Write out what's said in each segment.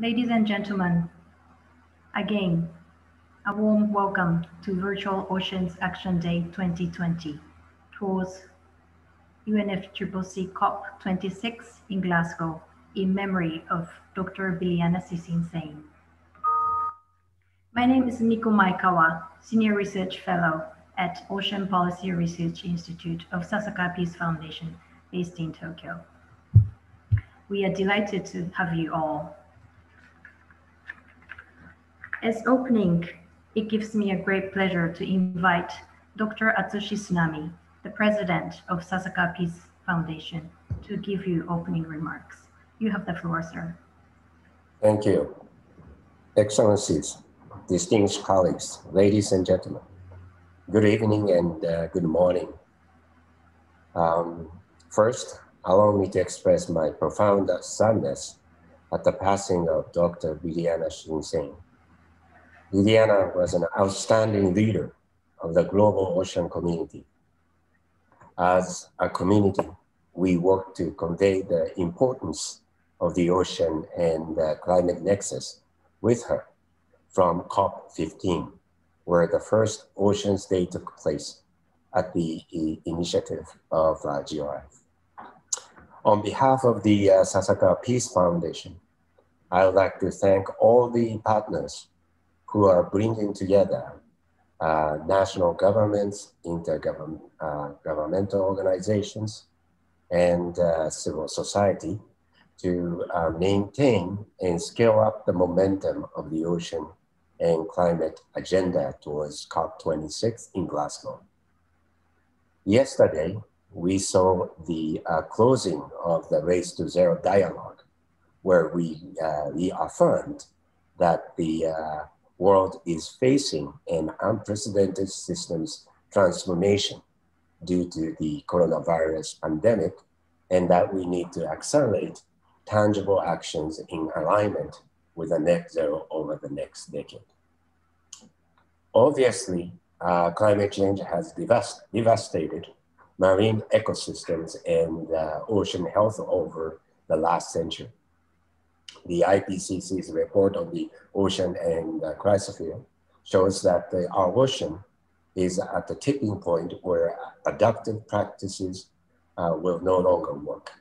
Ladies and gentlemen, again, a warm welcome to Virtual Oceans Action Day 2020 towards UNFCCC COP26 in Glasgow in memory of Dr. Biliana Sissin-Sain. My name is Miko Maekawa, Senior Research Fellow at Ocean Policy Research Institute of Sasaka Peace Foundation based in Tokyo. We are delighted to have you all. As opening, it gives me a great pleasure to invite Dr. Atsushi Tsunami, the president of Sasaka Peace Foundation, to give you opening remarks. You have the floor, sir. Thank you. Excellencies, distinguished colleagues, ladies and gentlemen, good evening and good morning. First, allow me to express my profound sadness at the passing of Dr. Biliana Sissin-Sain. Biliana was an outstanding leader of the global ocean community. As a community, we work to convey the importance of the ocean and the climate nexus with her from COP15, where the first Oceans Day took place at the initiative of GRF. On behalf of the Sasaka Peace Foundation, I would like to thank all the partners who are bringing together national governments, intergovernmental organizations, and civil society to maintain and scale up the momentum of the ocean and climate agenda towards COP26 in Glasgow. Yesterday, we saw the closing of the Race to Zero dialogue, where we reaffirmed that the world is facing an unprecedented systems transformation due to the coronavirus pandemic, and that we need to accelerate tangible actions in alignment with a net zero over the next decade. Obviously, climate change has devastated marine ecosystems and ocean health over the last century. The IPCC's report on the ocean and cryosphere shows that our ocean is at the tipping point where adaptive practices will no longer work.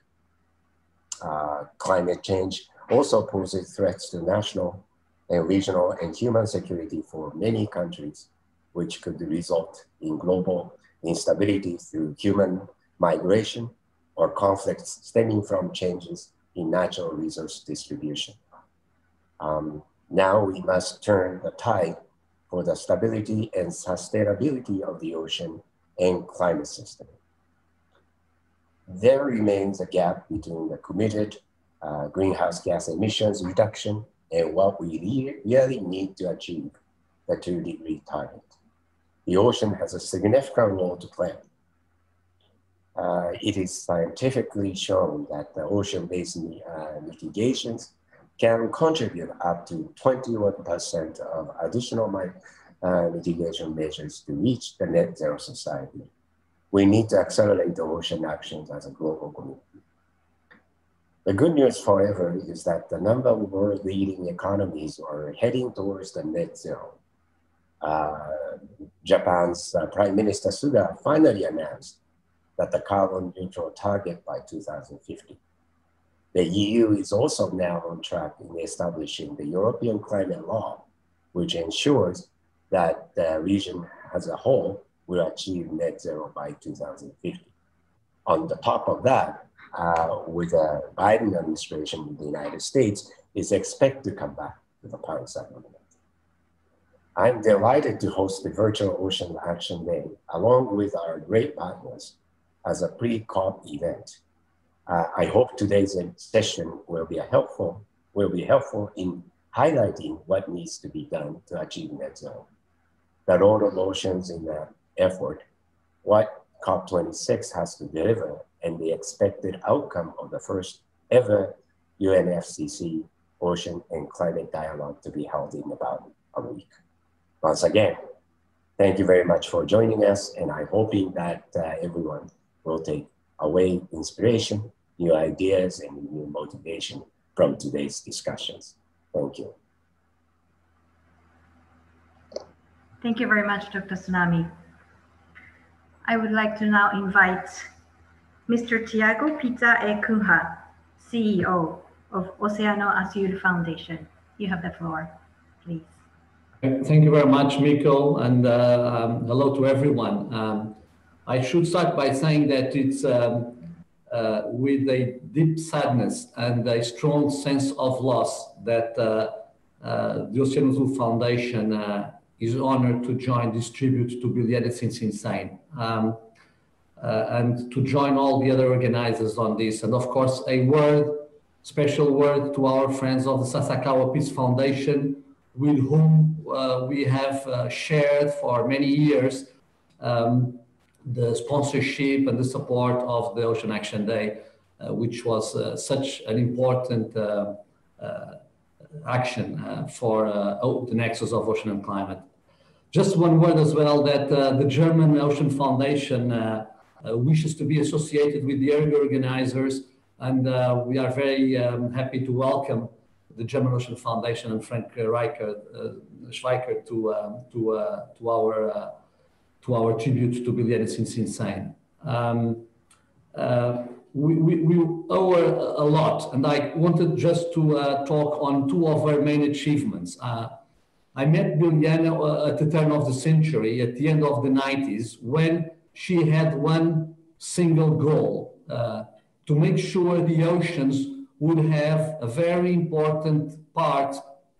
Climate change also poses threats to national and regional and human security for many countries, which could result in global instability through human migration or conflicts stemming from changes in natural resource distribution. Now we must turn the tide for the stability and sustainability of the ocean and climate system. There remains a gap between the committed greenhouse gas emissions reduction and what we really need to achieve the 2-degree target. The ocean has a significant role to play. It is scientifically shown that the ocean-based mitigations can contribute up to 21% of additional mitigation measures to reach the net zero society. We need to accelerate the ocean actions as a global community. The good news, however, is that the number of world leading economies are heading towards the net zero. Japan's Prime Minister Suga finally announced that the carbon neutral target by 2050. The EU is also now on track in establishing the European climate law, which ensures that the region as a whole will achieve net zero by 2050. On the top of that, with the Biden administration in the United States is expected to come back to the Paris Agreement. I'm delighted to host the Virtual Ocean Action Day along with our great partners as a pre-COP event. I hope today's session will be helpful in highlighting what needs to be done to achieve net zero, the role of oceans in the effort, what COP26 has to deliver, and the expected outcome of the first ever UNFCCC Ocean and Climate Dialogue to be held in about a week. Once again, thank you very much for joining us, and I'm hoping that everyone will take away inspiration, new ideas, and new motivation from today's discussions. Thank you. Thank you very much, Dr. Tsunami. I would like to now invite Mr. Tiago Pita e Cunha, CEO of Oceano Azul Foundation. You have the floor, please. Thank you very much, Miko, and hello to everyone. I should start by saying that it's with a deep sadness and a strong sense of loss that the Oceano Azul Foundation is honored to join this tribute to Biliana Since Insane, and to join all the other organizers on this. And of course, a special word to our friends of the Sasaka Peace Foundation, with whom we have shared for many years the sponsorship and the support of the Ocean Action Day, which was such an important action for the nexus of ocean and climate. Just one word as well, that the German Ocean Foundation wishes to be associated with the early organizers, and we are very happy to welcome the German Ocean Foundation and Frank Schweiker to our tribute to Biliana Since Insane. We owe her a lot, and I wanted just to talk on two of her main achievements. I met Biliana at the turn of the century, at the end of the 90s, when she had one single goal, to make sure the oceans would have a very important part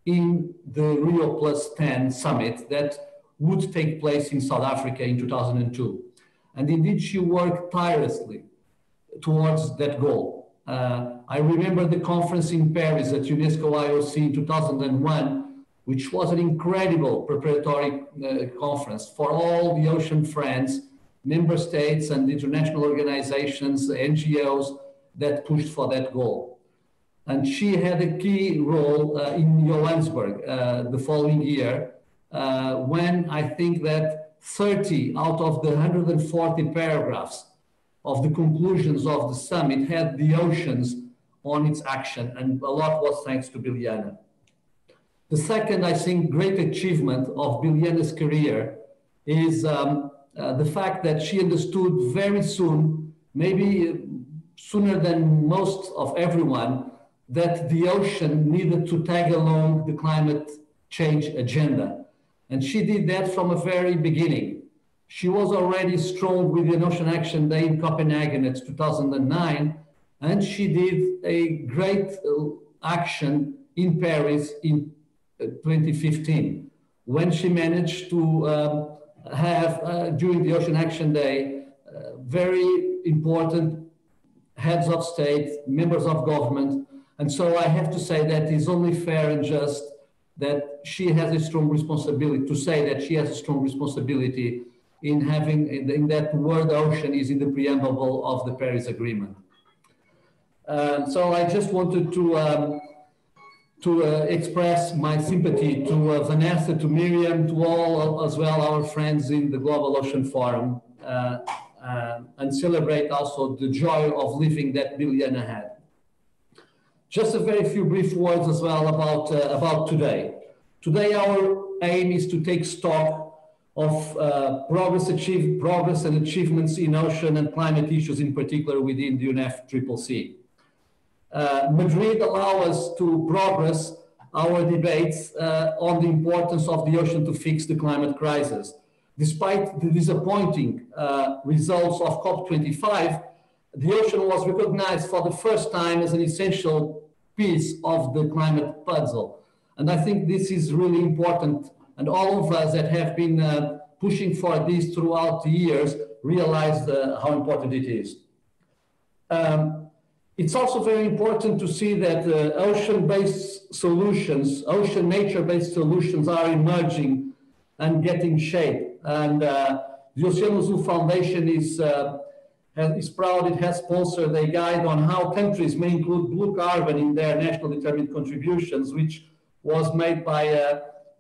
in the Rio +10 summit that would take place in South Africa in 2002. And indeed, she worked tirelessly towards that goal. I remember the conference in Paris at UNESCO IOC in 2001, which was an incredible preparatory conference for all the ocean friends, member states and international organizations, NGOs that pushed for that goal. And she had a key role in Johannesburg the following year, when I think that 30 out of the 140 paragraphs of the conclusions of the summit had the oceans on its action, and a lot was thanks to Biliana. The second, I think, great achievement of Biliana's career is the fact that she understood very soon, maybe sooner than most of everyone, that the ocean needed to tag along the climate change agenda. And she did that from a very beginning. She was already strong with the Ocean Action Day in Copenhagen in 2009, and she did a great action in Paris in 2015, when she managed to have, during the Ocean Action Day, very important heads of state, members of government. And so I have to say that it's only fair and just that she has a strong responsibility, to say that she has a strong responsibility in having, in that word ocean is in the preamble of the Paris Agreement. So I just wanted to express my sympathy to Vanessa, to Miriam, to all as well our friends in the Global Ocean Forum, and celebrate also the joy of living that Biliana had. Just a very few brief words as well about today. Today our aim is to take stock of progress and achievements in ocean and climate issues, in particular within the UNFCCC. Madrid allows us to progress our debates on the importance of the ocean to fix the climate crisis. Despite the disappointing results of COP25, the ocean was recognized for the first time as an essential piece of the climate puzzle. And I think this is really important. And all of us that have been pushing for this throughout the years realize how important it is. It's also very important to see that ocean-based solutions, ocean nature-based solutions are emerging and getting shape. And the Oceano Azul Foundation is proud it has sponsored a guide on how countries may include blue carbon in their national determined contributions, which was made by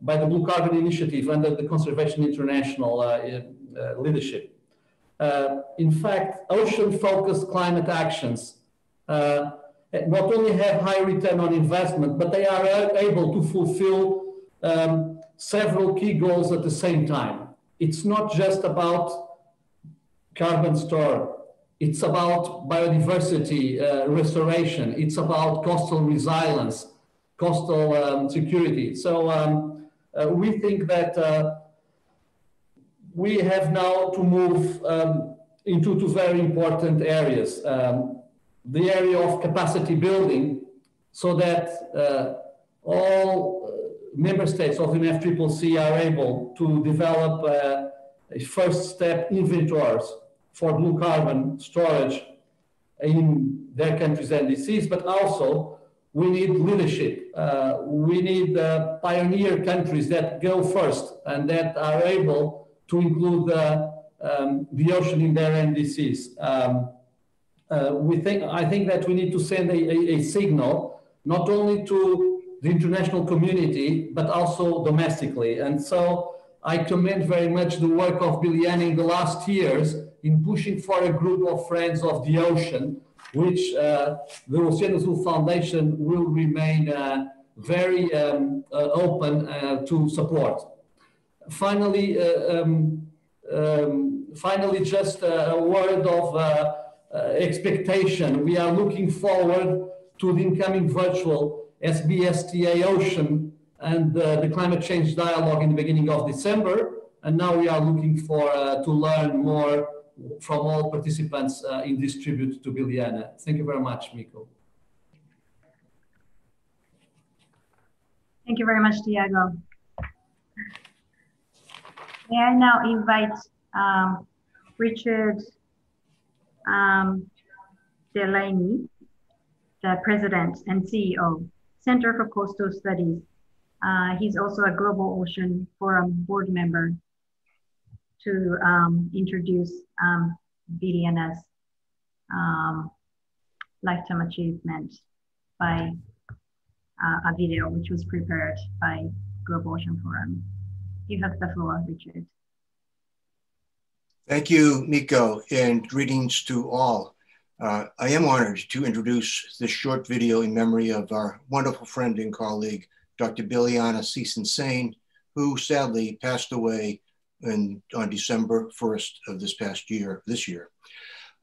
the Blue Carbon Initiative under the Conservation International leadership. In fact, ocean-focused climate actions not only have high return on investment, but they are able to fulfill several key goals at the same time. It's not just about carbon store. It's about biodiversity restoration. It's about coastal resilience, coastal security. So we think that we have now to move into two very important areas. The area of capacity building, so that all member states of UNFCCC are able to develop a first step inventories for blue carbon storage in their countries' NDCs, but also we need leadership. We need pioneer countries that go first and that are able to include the ocean in their NDCs. I think that we need to send a signal, not only to the international community, but also domestically. And so I commend very much the work of Biljana in the last years in pushing for a group of friends of the ocean, which the Oceano Azul Foundation will remain very open to support. Finally, just a word of expectation. We are looking forward to the incoming virtual SBSTA Ocean and the climate change dialogue in the beginning of December. And now we are looking for to learn more from all participants in this tribute to Biljana. Thank you very much, Miko. Thank you very much, Tiago. May I now invite Richard Delaney, the President and CEO, Center for Coastal Studies. He's also a Global Ocean Forum board member, to introduce Biljana's lifetime achievement by a video which was prepared by Global Ocean Forum. You have the floor, Richard. Thank you, Miko, and greetings to all. I am honored to introduce this short video in memory of our wonderful friend and colleague, Dr. Biljana Season-Sain, who sadly passed away on December 1st of this year.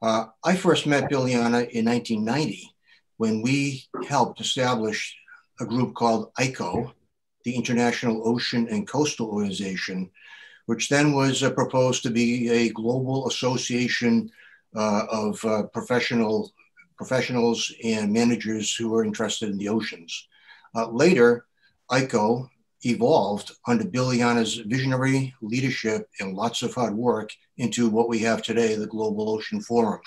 I first met Biljana in 1990 when we helped establish a group called ICO, the International Ocean and Coastal Organization, which then was proposed to be a global association of professionals and managers who are interested in the oceans. Later, ICO evolved under Biljana's visionary leadership and lots of hard work into what we have today, the Global Ocean Forum.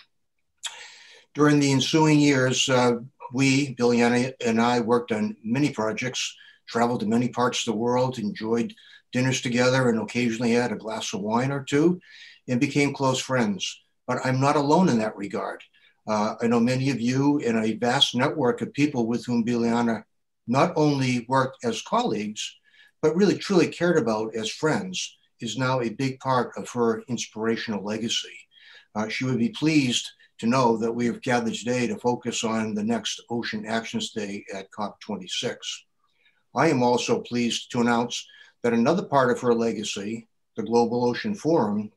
During the ensuing years, Biljana and I worked on many projects, traveled to many parts of the world, enjoyed dinners together, and occasionally had a glass of wine or two, and became close friends. But I'm not alone in that regard. I know many of you in a vast network of people with whom Biljana not only worked as colleagues, but really truly cared about as friends, is now a big part of her inspirational legacy. She would be pleased to know that we have gathered today to focus on the next Ocean Actions Day at COP26. I am also pleased to announce that another part of her legacy, the Global Ocean Forum,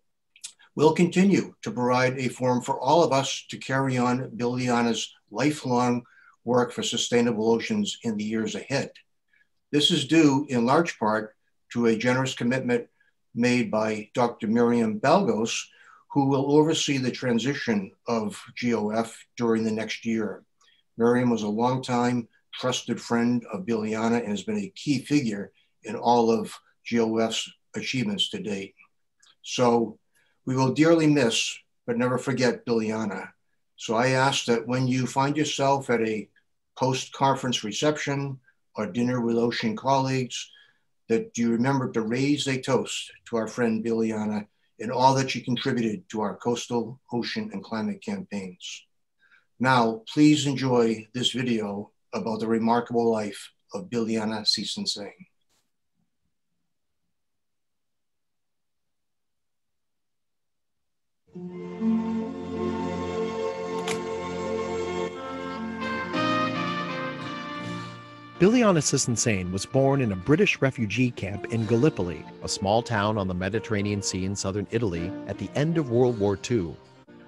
will continue to provide a forum for all of us to carry on Biljana's lifelong work for sustainable oceans in the years ahead. This is due in large part to a generous commitment made by Dr. Miriam Balgos, who will oversee the transition of GOF during the next year. Miriam was a longtime trusted friend of Biljana and has been a key figure in all of GOF's achievements to date. So we will dearly miss, but never forget Biljana. So I ask that when you find yourself at a post-conference reception or dinner with ocean colleagues, that you remember to raise a toast to our friend Biljana and all that she contributed to our coastal, ocean, and climate campaigns. Now, please enjoy this video about the remarkable life of Biljana Season-Sain. Biliana Sisson-Sain was born in a British refugee camp in Gallipoli, a small town on the Mediterranean Sea in southern Italy at the end of World War II.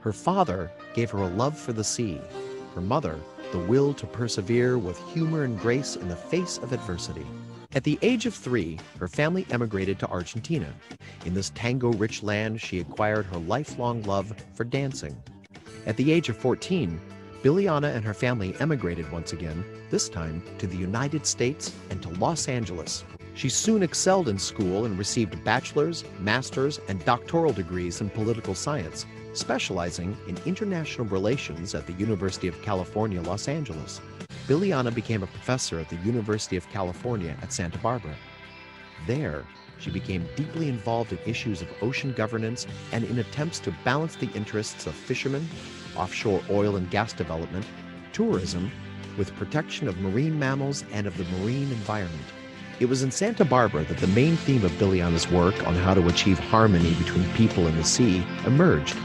Her father gave her a love for the sea. Her mother, the will to persevere with humor and grace in the face of adversity. At the age of 3, her family emigrated to Argentina. In this tango-rich land, she acquired her lifelong love for dancing. At the age of 14, Biliana and her family emigrated once again, this time to the United States and to Los Angeles. She soon excelled in school and received bachelor's, master's, and doctoral degrees in political science, specializing in international relations at the University of California, Los Angeles. Biliana became a professor at the University of California at Santa Barbara. There, she became deeply involved in issues of ocean governance and in attempts to balance the interests of fishermen, offshore oil and gas development, tourism, with protection of marine mammals and of the marine environment. It was in Santa Barbara that the main theme of Biliana's work on how to achieve harmony between people and the sea emerged.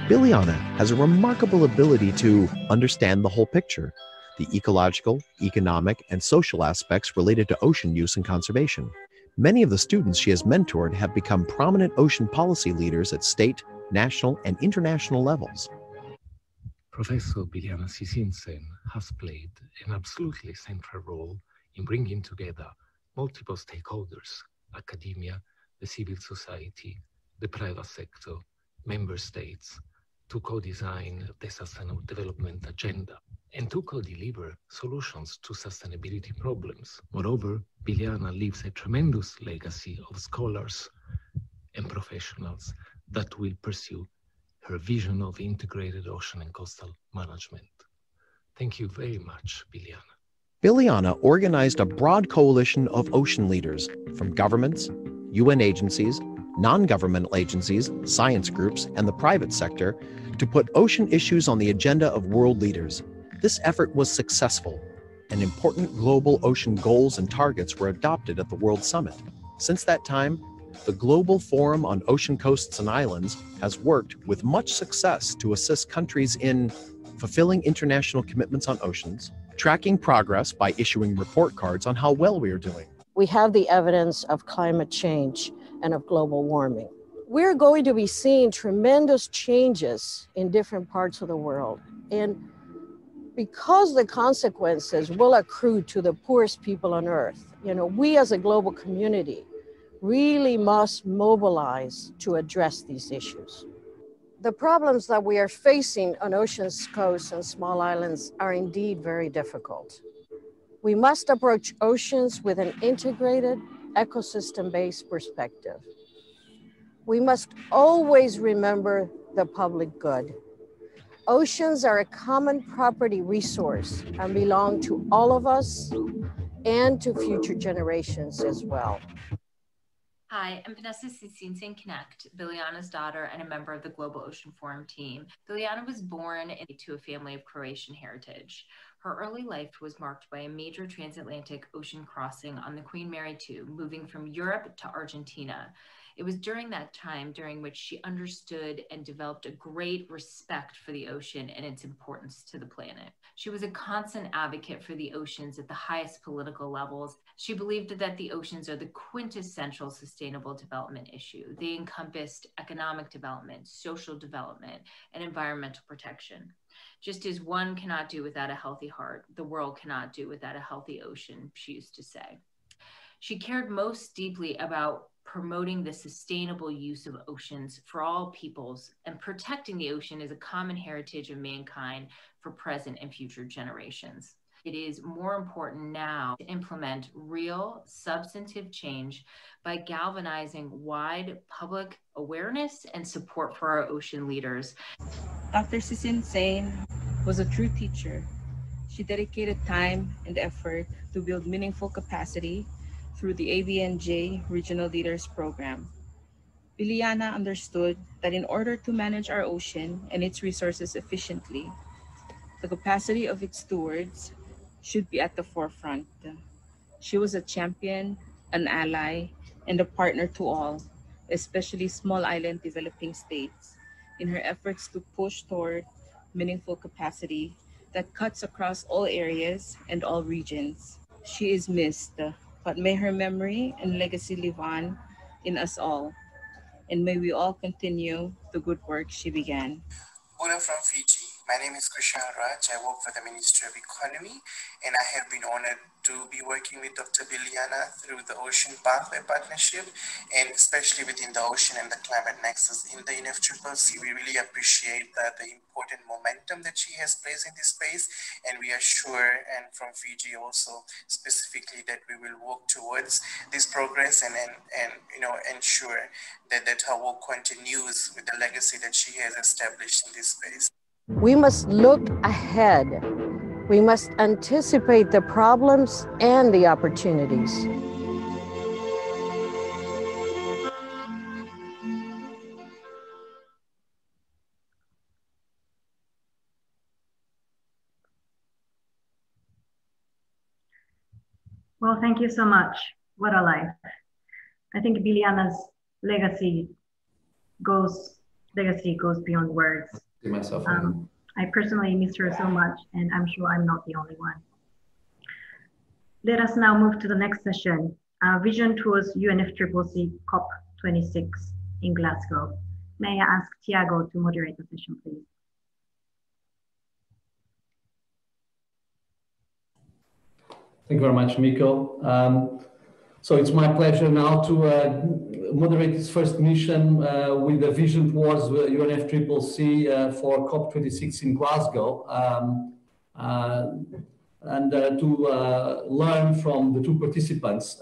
Biliana has a remarkable ability to understand the whole picture, the ecological, economic, and social aspects related to ocean use and conservation. Many of the students she has mentored have become prominent ocean policy leaders at state, national, and international levels. Professor Biliana Sisson-Sain has played an absolutely central role in bringing together multiple stakeholders, academia, the civil society, the private sector, member states, to co-design the Sustainable Development Agenda and to co-deliver solutions to sustainability problems. Moreover, Biliana leaves a tremendous legacy of scholars and professionals that will pursue her vision of integrated ocean and coastal management. Thank you very much, Biliana. Biliana organized a broad coalition of ocean leaders from governments, UN agencies, non-governmental agencies, science groups, and the private sector to put ocean issues on the agenda of world leaders. This effort was successful, and important global ocean goals and targets were adopted at the World Summit. Since that time, the Global Forum on Ocean Coasts and Islands has worked with much success to assist countries in fulfilling international commitments on oceans, tracking progress by issuing report cards on how well we are doing. We have the evidence of climate change and of global warming. We're going to be seeing tremendous changes in different parts of the world. And because the consequences will accrue to the poorest people on Earth, we as a global community really must mobilize to address these issues. The problems that we are facing on oceans, coasts, and small islands are indeed very difficult. We must approach oceans with an integrated, ecosystem-based perspective. We must always remember the public good. Oceans are a common property resource and belong to all of us and to future generations as well. Hi, I'm Vanessa Sisson-Sain Connect, Biliana's daughter and a member of the Global Ocean Forum team. Biliana was born into a family of Croatian heritage. Her early life was marked by a major transatlantic ocean crossing on the Queen Mary II, moving from Europe to Argentina. It was during that time during which she understood and developed a great respect for the ocean and its importance to the planet. She was a constant advocate for the oceans at the highest political levels. She believed that the oceans are the quintessential sustainable development issue. They encompassed economic development, social development, and environmental protection. Just as one cannot do without a healthy heart, the world cannot do without a healthy ocean, she used to say. She cared most deeply about promoting the sustainable use of oceans for all peoples, and protecting the ocean is a common heritage of mankind for present and future generations. It is more important now to implement real substantive change by galvanizing wide public awareness and support for our ocean leaders. Dr. Sisson-Sain was a true teacher. She dedicated time and effort to build meaningful capacity through the ABNJ Regional Leaders Program. Biliana understood that in order to manage our ocean and its resources efficiently, the capacity of its stewards should be at the forefront. She was a champion, an ally, and a partner to all, especially small island developing states, in her efforts to push toward meaningful capacity that cuts across all areas and all regions. She is missed, but may her memory and legacy live on in us all, and may we all continue the good work she began. Buddha from Fiji. My name is Krishna Raj. I work for the Ministry of Economy, and I have been honored to be working with Dr. Biliana through the Ocean Pathway Partnership, and especially within the ocean and the climate nexus in the UNFCCC. We really appreciate the important momentum that she has placed in this space, and we are sure, and from Fiji also specifically, that we will work towards this progress and ensure that her work continues with the legacy that she has established in this space. We must look ahead. We must anticipate the problems and the opportunities. Well, thank you so much. What a life. I think Biliana's legacy goes beyond words. I personally miss her so much, and I'm sure I'm not the only one. Let us now move to the next session, Vision Towards UNFCCC COP26 in Glasgow. May I ask Tiago to moderate the session, please? Thank you very much, Miko. So it's my pleasure now to moderate this first mission with the Vision Towards UNFCCC for COP26 in Glasgow, and to learn from the two participants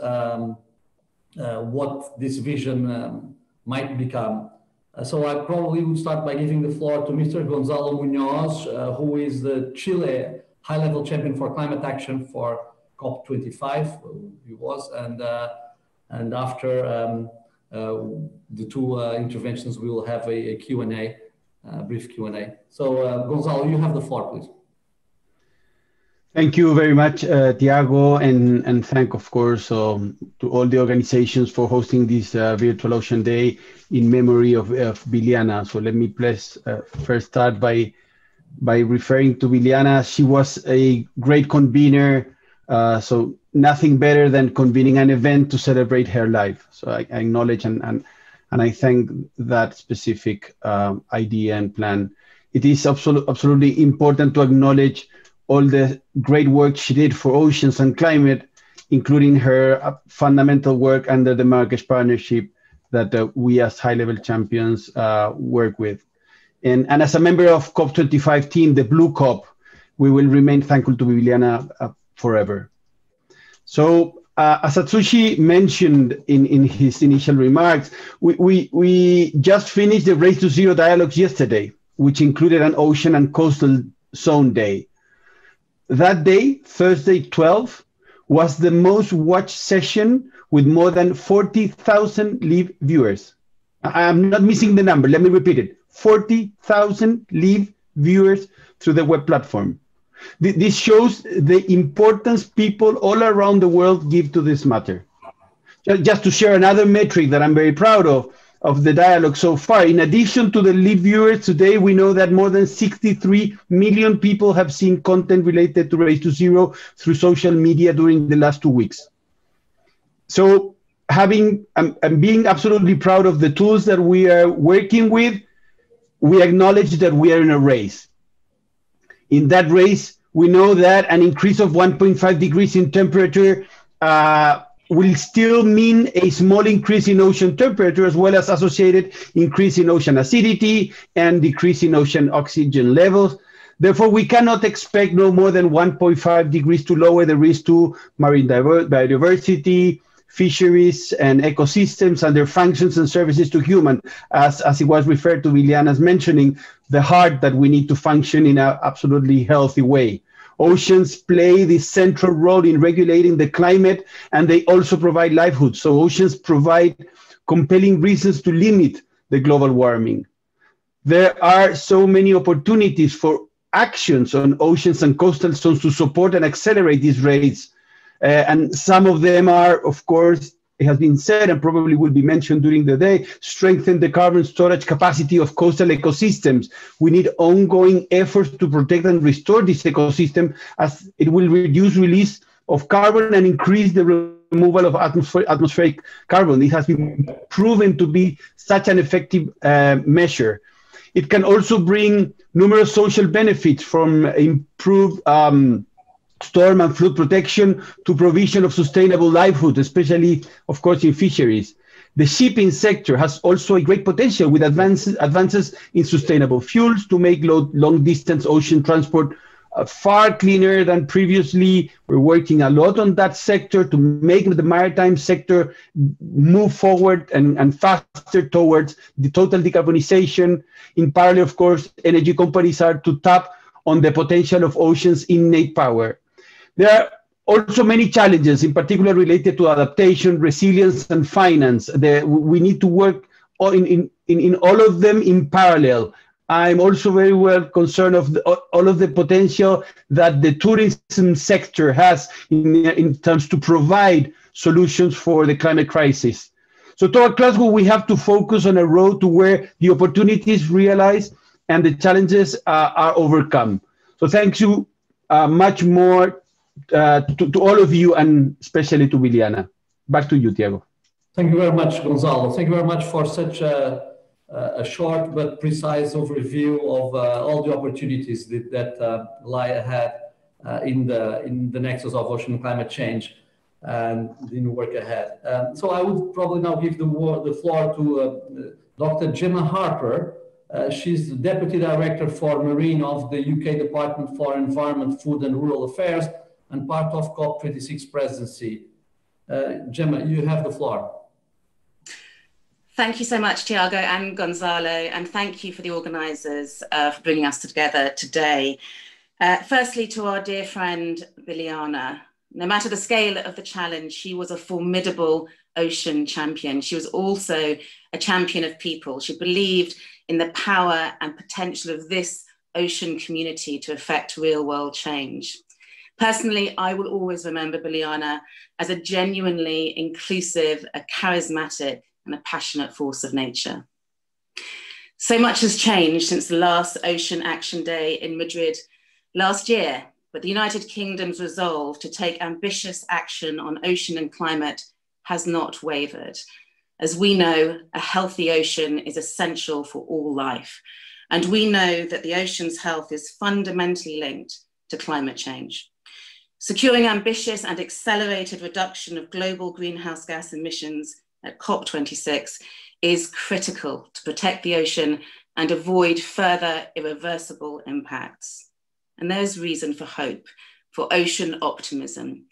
what this vision might become. So I probably would start by giving the floor to Mr. Gonzalo Munoz, who is the Chile high-level champion for climate action for COP25, he was, and after the two interventions, we will have a Q&A, brief Q&A. So Gonzalo, you have the floor, please. Thank you very much, Tiago, and thank, of course, to all the organizations for hosting this Virtual Ocean Day in memory of Biliana. So let me please first start by referring to Biliana. She was a great convener. So nothing better than convening an event to celebrate her life. So I acknowledge and I thank that specific idea and plan. It is absolutely important to acknowledge all the great work she did for oceans and climate, including her fundamental work under the Marrakech Partnership that we as high-level champions work with. And as a member of COP25 team, the Blue COP, we will remain thankful to Biliana forever. So as Atsushi mentioned in his initial remarks, we just finished the Race to Zero dialogues yesterday, which included an ocean and coastal zone day. That day, Thursday 12, was the most watched session with more than 40,000 live viewers. I'm not missing the number, let me repeat it. 40,000 live viewers through the web platform. This shows the importance people all around the world give to this matter. Just to share another metric that I'm very proud of the dialogue so far, in addition to the live viewers today, we know that more than 63 million people have seen content related to Race to Zero through social media during the last 2 weeks. So having and being absolutely proud of the tools that we are working with, we acknowledge that we are in a race. In that race, we know that an increase of 1.5 degrees in temperature will still mean a small increase in ocean temperature, as well as associated increase in ocean acidity and decrease in ocean oxygen levels. Therefore, we cannot expect no more than 1.5 degrees to lower the risk to marine biodiversity, fisheries, and ecosystems and their functions and services to human, as it was referred to, Biliana's mentioning, the heart that we need to function in an absolutely healthy way. Oceans play this central role in regulating the climate, and they also provide livelihoods. So oceans provide compelling reasons to limit the global warming. There are so many opportunities for actions on oceans and coastal zones to support and accelerate these rates. And some of them are, of course, it has been said and probably will be mentioned during the day, strengthen the carbon storage capacity of coastal ecosystems. We need ongoing efforts to protect and restore this ecosystem, as it will reduce release of carbon and increase the removal of atmospheric carbon. It has been proven to be such an effective measure. It can also bring numerous social benefits, from improved storm and flood protection to provision of sustainable livelihood, especially, of course, in fisheries. The shipping sector has also a great potential with advances in sustainable fuels to make long-distance ocean transport far cleaner than previously. We're working a lot on that sector to make the maritime sector move forward and faster towards the total decarbonization. In parallel, of course, energy companies are to tap on the potential of oceans' innate power. There are also many challenges, in particular related to adaptation, resilience, and finance. We need to work in all of them in parallel. I'm also very well concerned of all of the potential that the tourism sector has in terms to provide solutions for the climate crisis. So toward Glasgow, we have to focus on a road to where the opportunities realized and the challenges are overcome. So thank you much more to all of you, and especially to Biliana. Back to you, Tiago. Thank you very much, Gonzalo. Thank you very much for such a short but precise overview of all the opportunities that lie ahead in the nexus of ocean and climate change and the new work ahead. So I would probably now give the floor to Dr. Gemma Harper. She's the Deputy Director for Marine of the UK Department for Environment, Food and Rural Affairs, and part of COP26 presidency. Gemma, you have the floor. Thank you so much, Tiago and Gonzalo, and thank you for the organisers for bringing us together today. Firstly, to our dear friend, Biliana, no matter the scale of the challenge, she was a formidable ocean champion. She was also a champion of people. She believed in the power and potential of this ocean community to affect real world change. Personally, I will always remember Biliana as a genuinely inclusive, a charismatic, and a passionate force of nature. So much has changed since the last Ocean Action Day in Madrid last year, but the United Kingdom's resolve to take ambitious action on ocean and climate has not wavered. As we know, a healthy ocean is essential for all life, and we know that the ocean's health is fundamentally linked to climate change. Securing ambitious and accelerated reduction of global greenhouse gas emissions at COP26 is critical to protect the ocean and avoid further irreversible impacts. And there's reason for hope, for ocean optimism.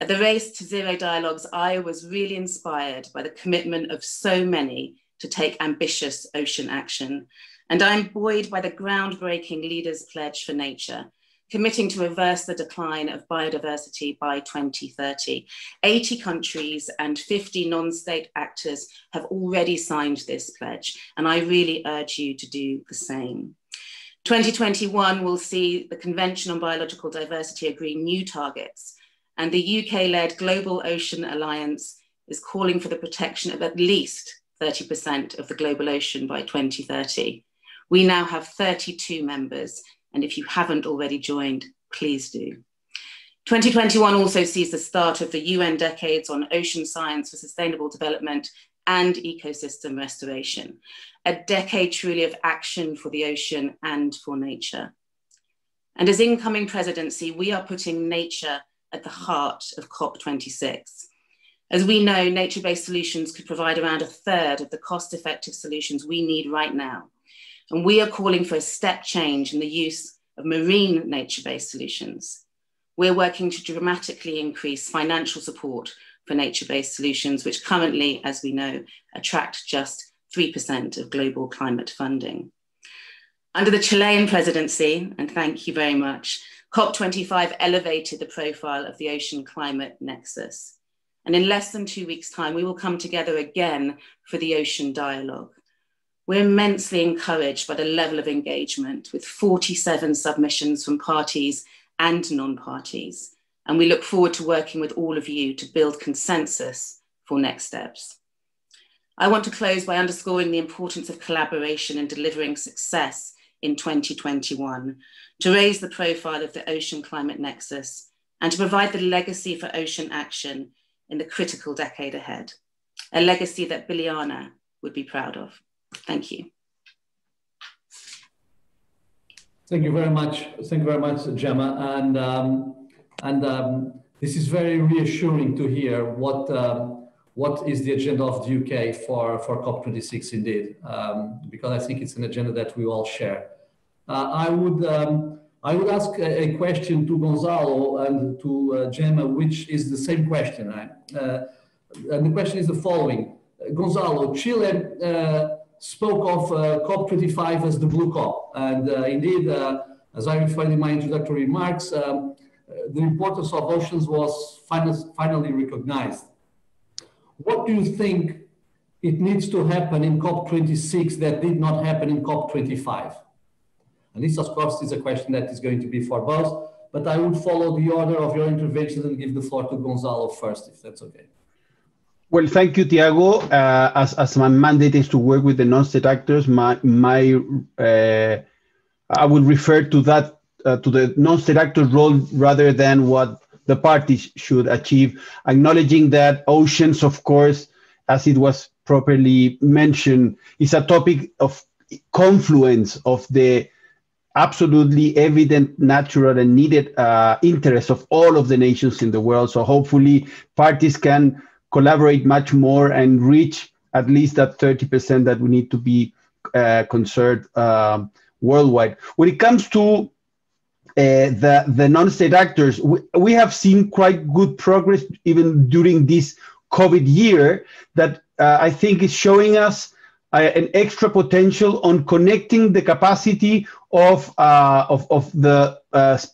At the Race to Zero dialogues, I was really inspired by the commitment of so many to take ambitious ocean action. And I'm buoyed by the groundbreaking Leaders' Pledge for Nature, committing to reverse the decline of biodiversity by 2030. 80 countries and 50 non-state actors have already signed this pledge, and I really urge you to do the same. 2021 will see the Convention on Biological Diversity agree new targets, and the UK-led Global Ocean Alliance is calling for the protection of at least 30% of the global ocean by 2030. We now have 32 members, and if you haven't already joined, please do. 2021 also sees the start of the UN Decades on Ocean Science for Sustainable Development and Ecosystem Restoration, a decade truly of action for the ocean and for nature. And as incoming presidency, we are putting nature at the heart of COP26. As we know, nature-based solutions could provide around a third of the cost-effective solutions we need right now. And we are calling for a step change in the use of marine nature-based solutions. We're working to dramatically increase financial support for nature-based solutions, which currently, as we know, attract just 3% of global climate funding. Under the Chilean presidency, and thank you very much, COP25 elevated the profile of the ocean climate nexus. And in less than 2 weeks' time, we will come together again for the ocean dialogue. We're immensely encouraged by the level of engagement with 47 submissions from parties and non-parties. And we look forward to working with all of you to build consensus for next steps. I want to close by underscoring the importance of collaboration in delivering success in 2021 to raise the profile of the ocean climate nexus and to provide the legacy for ocean action in the critical decade ahead, a legacy that Biljana would be proud of. Thank you. Thank you very much. Thank you very much, Gemma. And this is very reassuring to hear what is the agenda of the UK for COP26 indeed, because I think it's an agenda that we all share. I would ask a question to Gonzalo and to Gemma, which is the same question. And the question is the following. Gonzalo, Chile spoke of COP25 as the blue COP. And indeed, as I referred in my introductory remarks, the importance of oceans was finally recognized. What do you think it needs to happen in COP26 that did not happen in COP25? And this, of course, is a question that is going to be for both, but I would follow the order of your interventions and give the floor to Gonzalo first, if that's okay. Well, thank you, Tiago. As my mandate is to work with the non-state actors, I will refer to that, to the non-state actors' role rather than what the parties should achieve, acknowledging that oceans, of course, as it was properly mentioned, is a topic of confluence of the absolutely evident, natural, and needed interest of all of the nations in the world. So hopefully parties can collaborate much more and reach at least that 30% that we need to be conserved worldwide. When it comes to the non-state actors, we have seen quite good progress even during this COVID year that I think is showing us an extra potential on connecting the capacity of the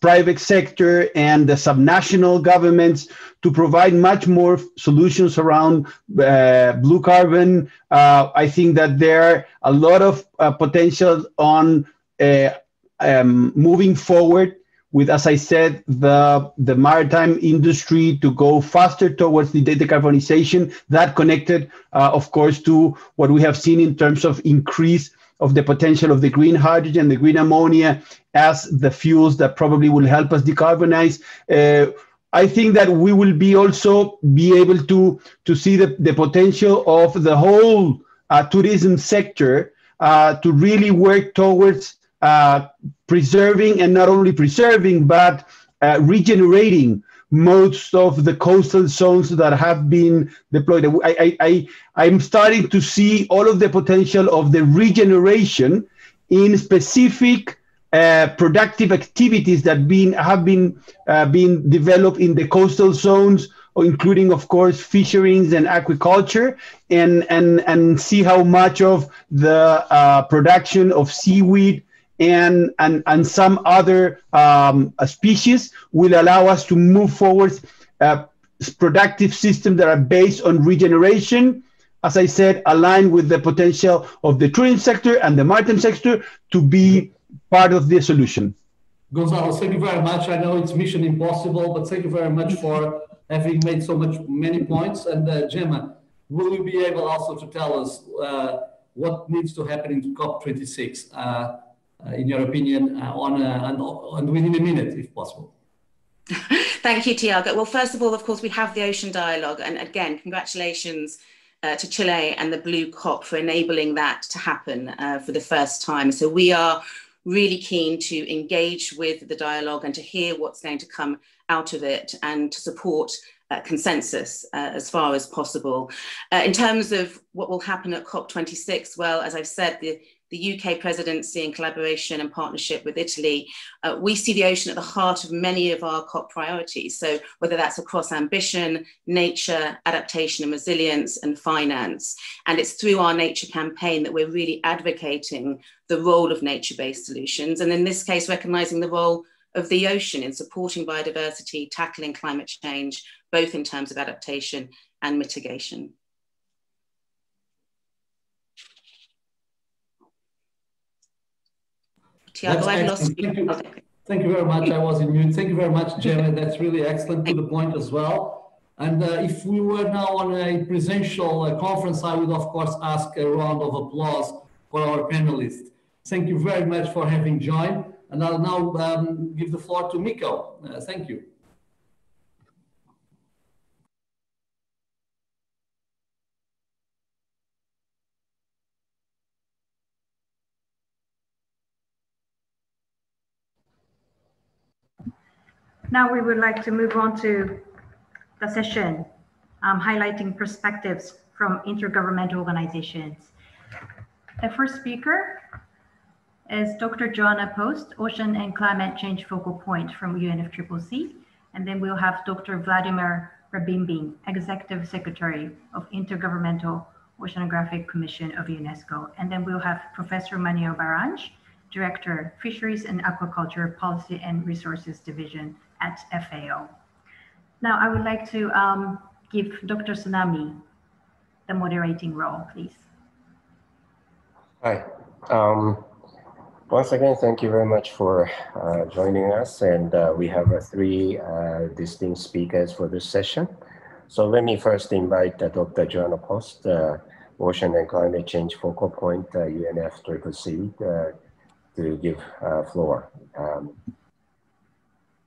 private sector and the subnational governments to provide much more solutions around blue carbon. I think that there are a lot of potential on moving forward with, as I said, the maritime industry to go faster towards the decarbonization. That connected, of course, to what we have seen in terms of increase of the potential of the green hydrogen, the green ammonia as the fuels that probably will help us decarbonize. I think that we will be also be able to see the potential of the whole tourism sector to really work towards preserving, and not only preserving, but regenerating most of the coastal zones that have been deployed. I'm starting to see all of the potential of the regeneration in specific productive activities that have been developed in the coastal zones, including, of course, fisheries and aquaculture, and see how much of the production of seaweed and some other species will allow us to move forward productive systems that are based on regeneration, as I said, aligned with the potential of the tourism sector and the maritime sector to be part of the solution. Gonzalo, thank you very much. I know it's mission impossible, but thank you very much for having made many points. And Gemma, will you be able also to tell us what needs to happen in COP26? In your opinion, and within a minute, if possible. Thank you, Tiago. Well, first of all, of course, we have the Ocean Dialogue. And again, congratulations to Chile and the Blue COP for enabling that to happen for the first time. So we are really keen to engage with the dialogue and to hear what's going to come out of it and to support consensus as far as possible. In terms of what will happen at COP26, well, as I've said, the UK presidency in collaboration and partnership with Italy, we see the ocean at the heart of many of our COP priorities. So whether that's across ambition, nature, adaptation and resilience, and finance. And it's through our nature campaign that we're really advocating the role of nature-based solutions. And in this case, recognizing the role of the ocean in supporting biodiversity, tackling climate change, both in terms of adaptation and mitigation. Tiago, I've lost you. Thank you very much. I was in mute. Thank you very much, Gemma. That's really excellent, to the point as well. And if we were now on a presential conference, I would, of course, ask a round of applause for our panelists. Thank you very much for having joined. And I'll now give the floor to Miko. Thank you. Now we would like to move on to the session highlighting perspectives from intergovernmental organizations. The first speaker is Dr. Joanna Post, Ocean and Climate Change Focal Point from UNFCCC. And then we'll have Dr. Vladimir Rabimbing, Executive Secretary of Intergovernmental Oceanographic Commission of UNESCO. And then we'll have Professor Manuel Barange, Director, Fisheries and Aquaculture Policy and Resources Division at FAO. Now I would like to give Dr. Tsunami the moderating role, please. Hi. Once again, thank you very much for joining us. And we have three distinct speakers for this session. So let me first invite Dr. Joanna Post, Ocean and Climate Change Focal Point, UNFCCC, to give floor.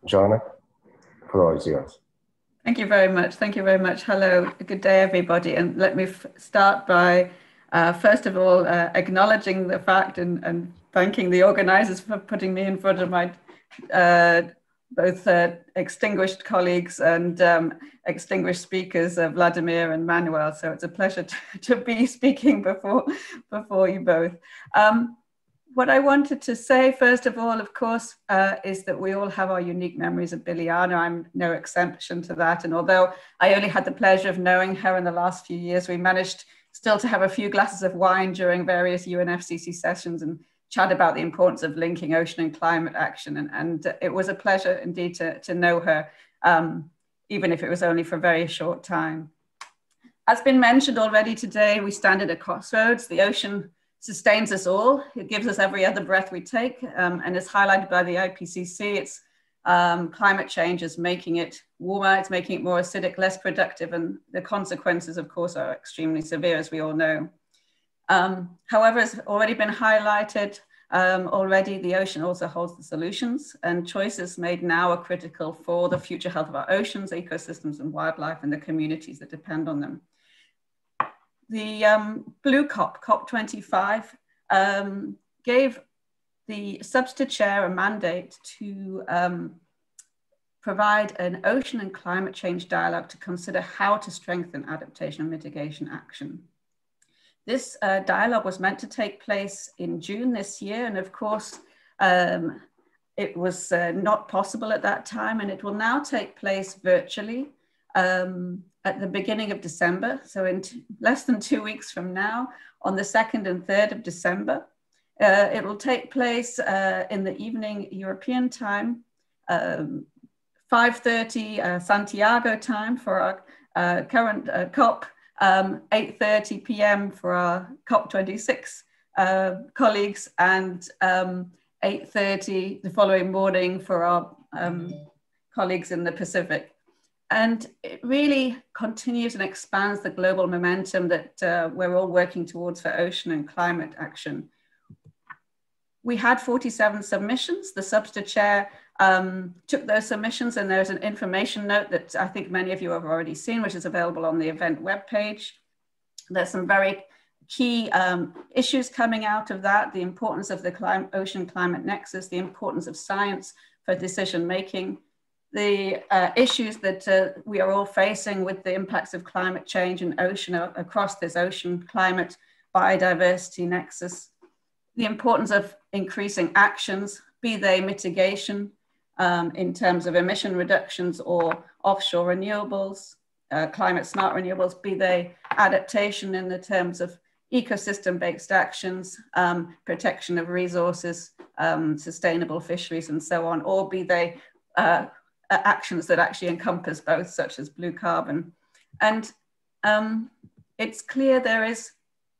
Joanna, the floor is yours. Thank you very much. Thank you very much. Hello, good day, everybody. And let me start by, first of all, acknowledging the fact and thanking the organizers for putting me in front of my both extinguished colleagues and extinguished speakers, Vladimir and Manuel. So it's a pleasure to be speaking before you both. What I wanted to say, first of all, of course, is that we all have our unique memories of Biljana. I'm no exception to that. And although I only had the pleasure of knowing her in the last few years, we managed still to have a few glasses of wine during various UNFCCC sessions and chat about the importance of linking ocean and climate action. And it was a pleasure indeed to know her, even if it was only for a very short time. As been mentioned already today, we stand at a crossroads. The ocean sustains us all. It gives us every other breath we take. And as highlighted by the IPCC, it's climate change is making it warmer, it's making it more acidic, less productive, and the consequences, of course, are extremely severe, as we all know. However, as already been highlighted, already the ocean also holds the solutions, and choices made now are critical for the future health of our oceans, ecosystems, and wildlife, and the communities that depend on them. The Blue COP, COP25, gave the substitute chair a mandate to provide an ocean and climate change dialogue to consider how to strengthen adaptation and mitigation action. This dialogue was meant to take place in June this year, and of course, it was not possible at that time, and it will now take place virtually at the beginning of December, so in less than 2 weeks from now, on the 2nd and 3rd of December. It will take place in the evening European time, 5:30 Santiago time for our current COP, 8:30 p.m. for our COP26 colleagues, and 8:30 the following morning for our colleagues in the Pacific. And it really continues and expands the global momentum that we're all working towards for ocean and climate action. We had 47 submissions. The substitute chair took those submissions, and there's an information note that I think many of you have already seen, which is available on the event webpage. There's some very key issues coming out of that: the importance of the ocean climate nexus, the importance of science for decision making, the issues that we are all facing with the impacts of climate change and ocean across this ocean climate biodiversity nexus, the importance of increasing actions, be they mitigation in terms of emission reductions or offshore renewables, climate smart renewables, be they adaptation in the terms of ecosystem-based actions, protection of resources, sustainable fisheries and so on, or be they actions that actually encompass both, such as blue carbon. And it's clear there is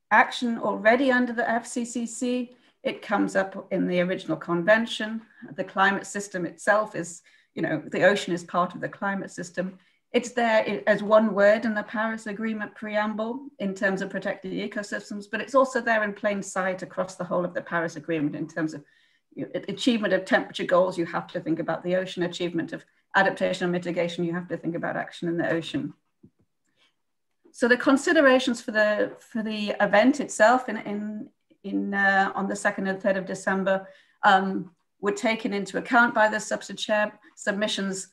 action already under the FCCC. It comes up in the original convention. The climate system itself is, the ocean is part of the climate system. It's there as one word in the Paris Agreement preamble in terms of protected ecosystems, but it's also there in plain sight across the whole of the Paris Agreement in terms of achievement of temperature goals. You have to think about the ocean. Achievement of adaptation and mitigation, you have to think about action in the ocean. So the considerations for the event itself on the 2nd and 3rd of December were taken into account by the substitute. Submissions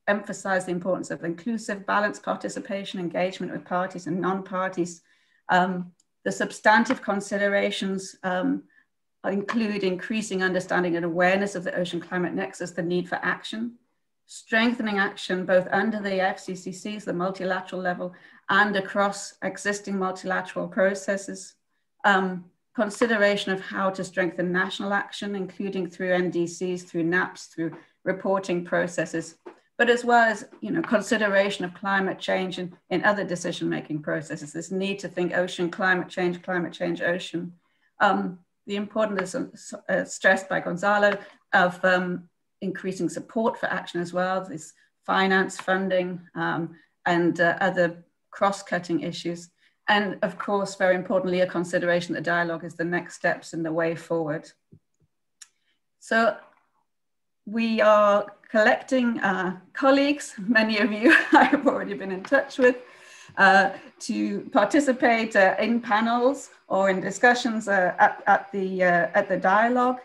emphasize the importance of inclusive, balanced participation, engagement with parties and non-parties. The substantive considerations include increasing understanding and awareness of the ocean climate nexus, the need for action, strengthening action both under the FCCCs, the multilateral level, and across existing multilateral processes, consideration of how to strengthen national action, including through NDCs, through NAPs, through reporting processes, but as well as consideration of climate change in other decision-making processes. This need to think ocean, climate change, ocean. The importance stressed by Gonzalo of increasing support for action as well, this finance, funding, and other cross-cutting issues. And of course, very importantly, a consideration that dialogue is the next steps in the way forward. So we are collecting colleagues, many of you I have already been in touch with, to participate in panels or in discussions at the dialogue.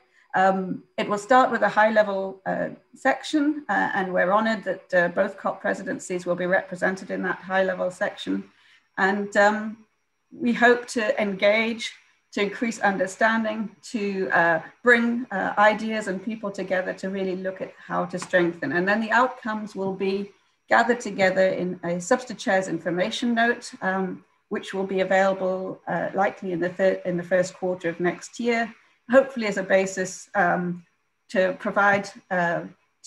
It will start with a high-level section, and we're honored that both COP presidencies will be represented in that high-level section. And we hope to engage, to increase understanding, to bring ideas and people together to really look at how to strengthen. And then the outcomes will be gathered together in a substitute information note, which will be available likely in the first quarter of next year, hopefully as a basis to provide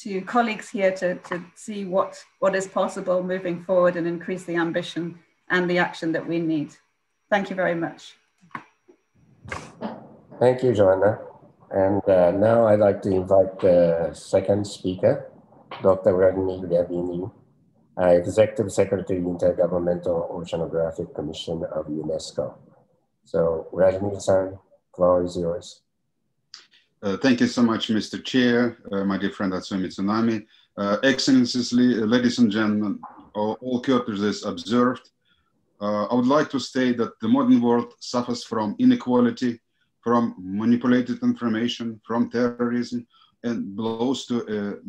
to colleagues here to see what is possible moving forward and increase the ambition and the action that we need. Thank you very much. Thank you, Joanna. And now I'd like to invite the second speaker, Dr. Vladimir Gavini, Executive Secretary, Intergovernmental Oceanographic Commission of UNESCO. So Vladimir-san, floor is yours. Thank you so much, Mr. Chair, my dear friend Atsumi Tsunami. Excellencies, ladies and gentlemen, all courtesies observed. I would like to state that the modern world suffers from inequality, from manipulated information, from terrorism, and blows to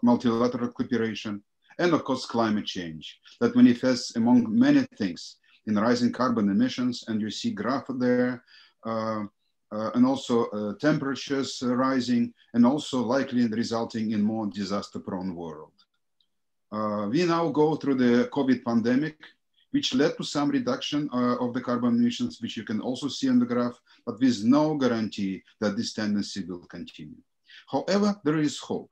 multilateral cooperation, and of course climate change that manifests among many things in rising carbon emissions, and you see graph there, and also temperatures rising, and also likely resulting in more disaster-prone world. We now go through the COVID pandemic, which led to some reduction of the carbon emissions, which you can also see on the graph, but with no guarantee that this tendency will continue. However, there is hope.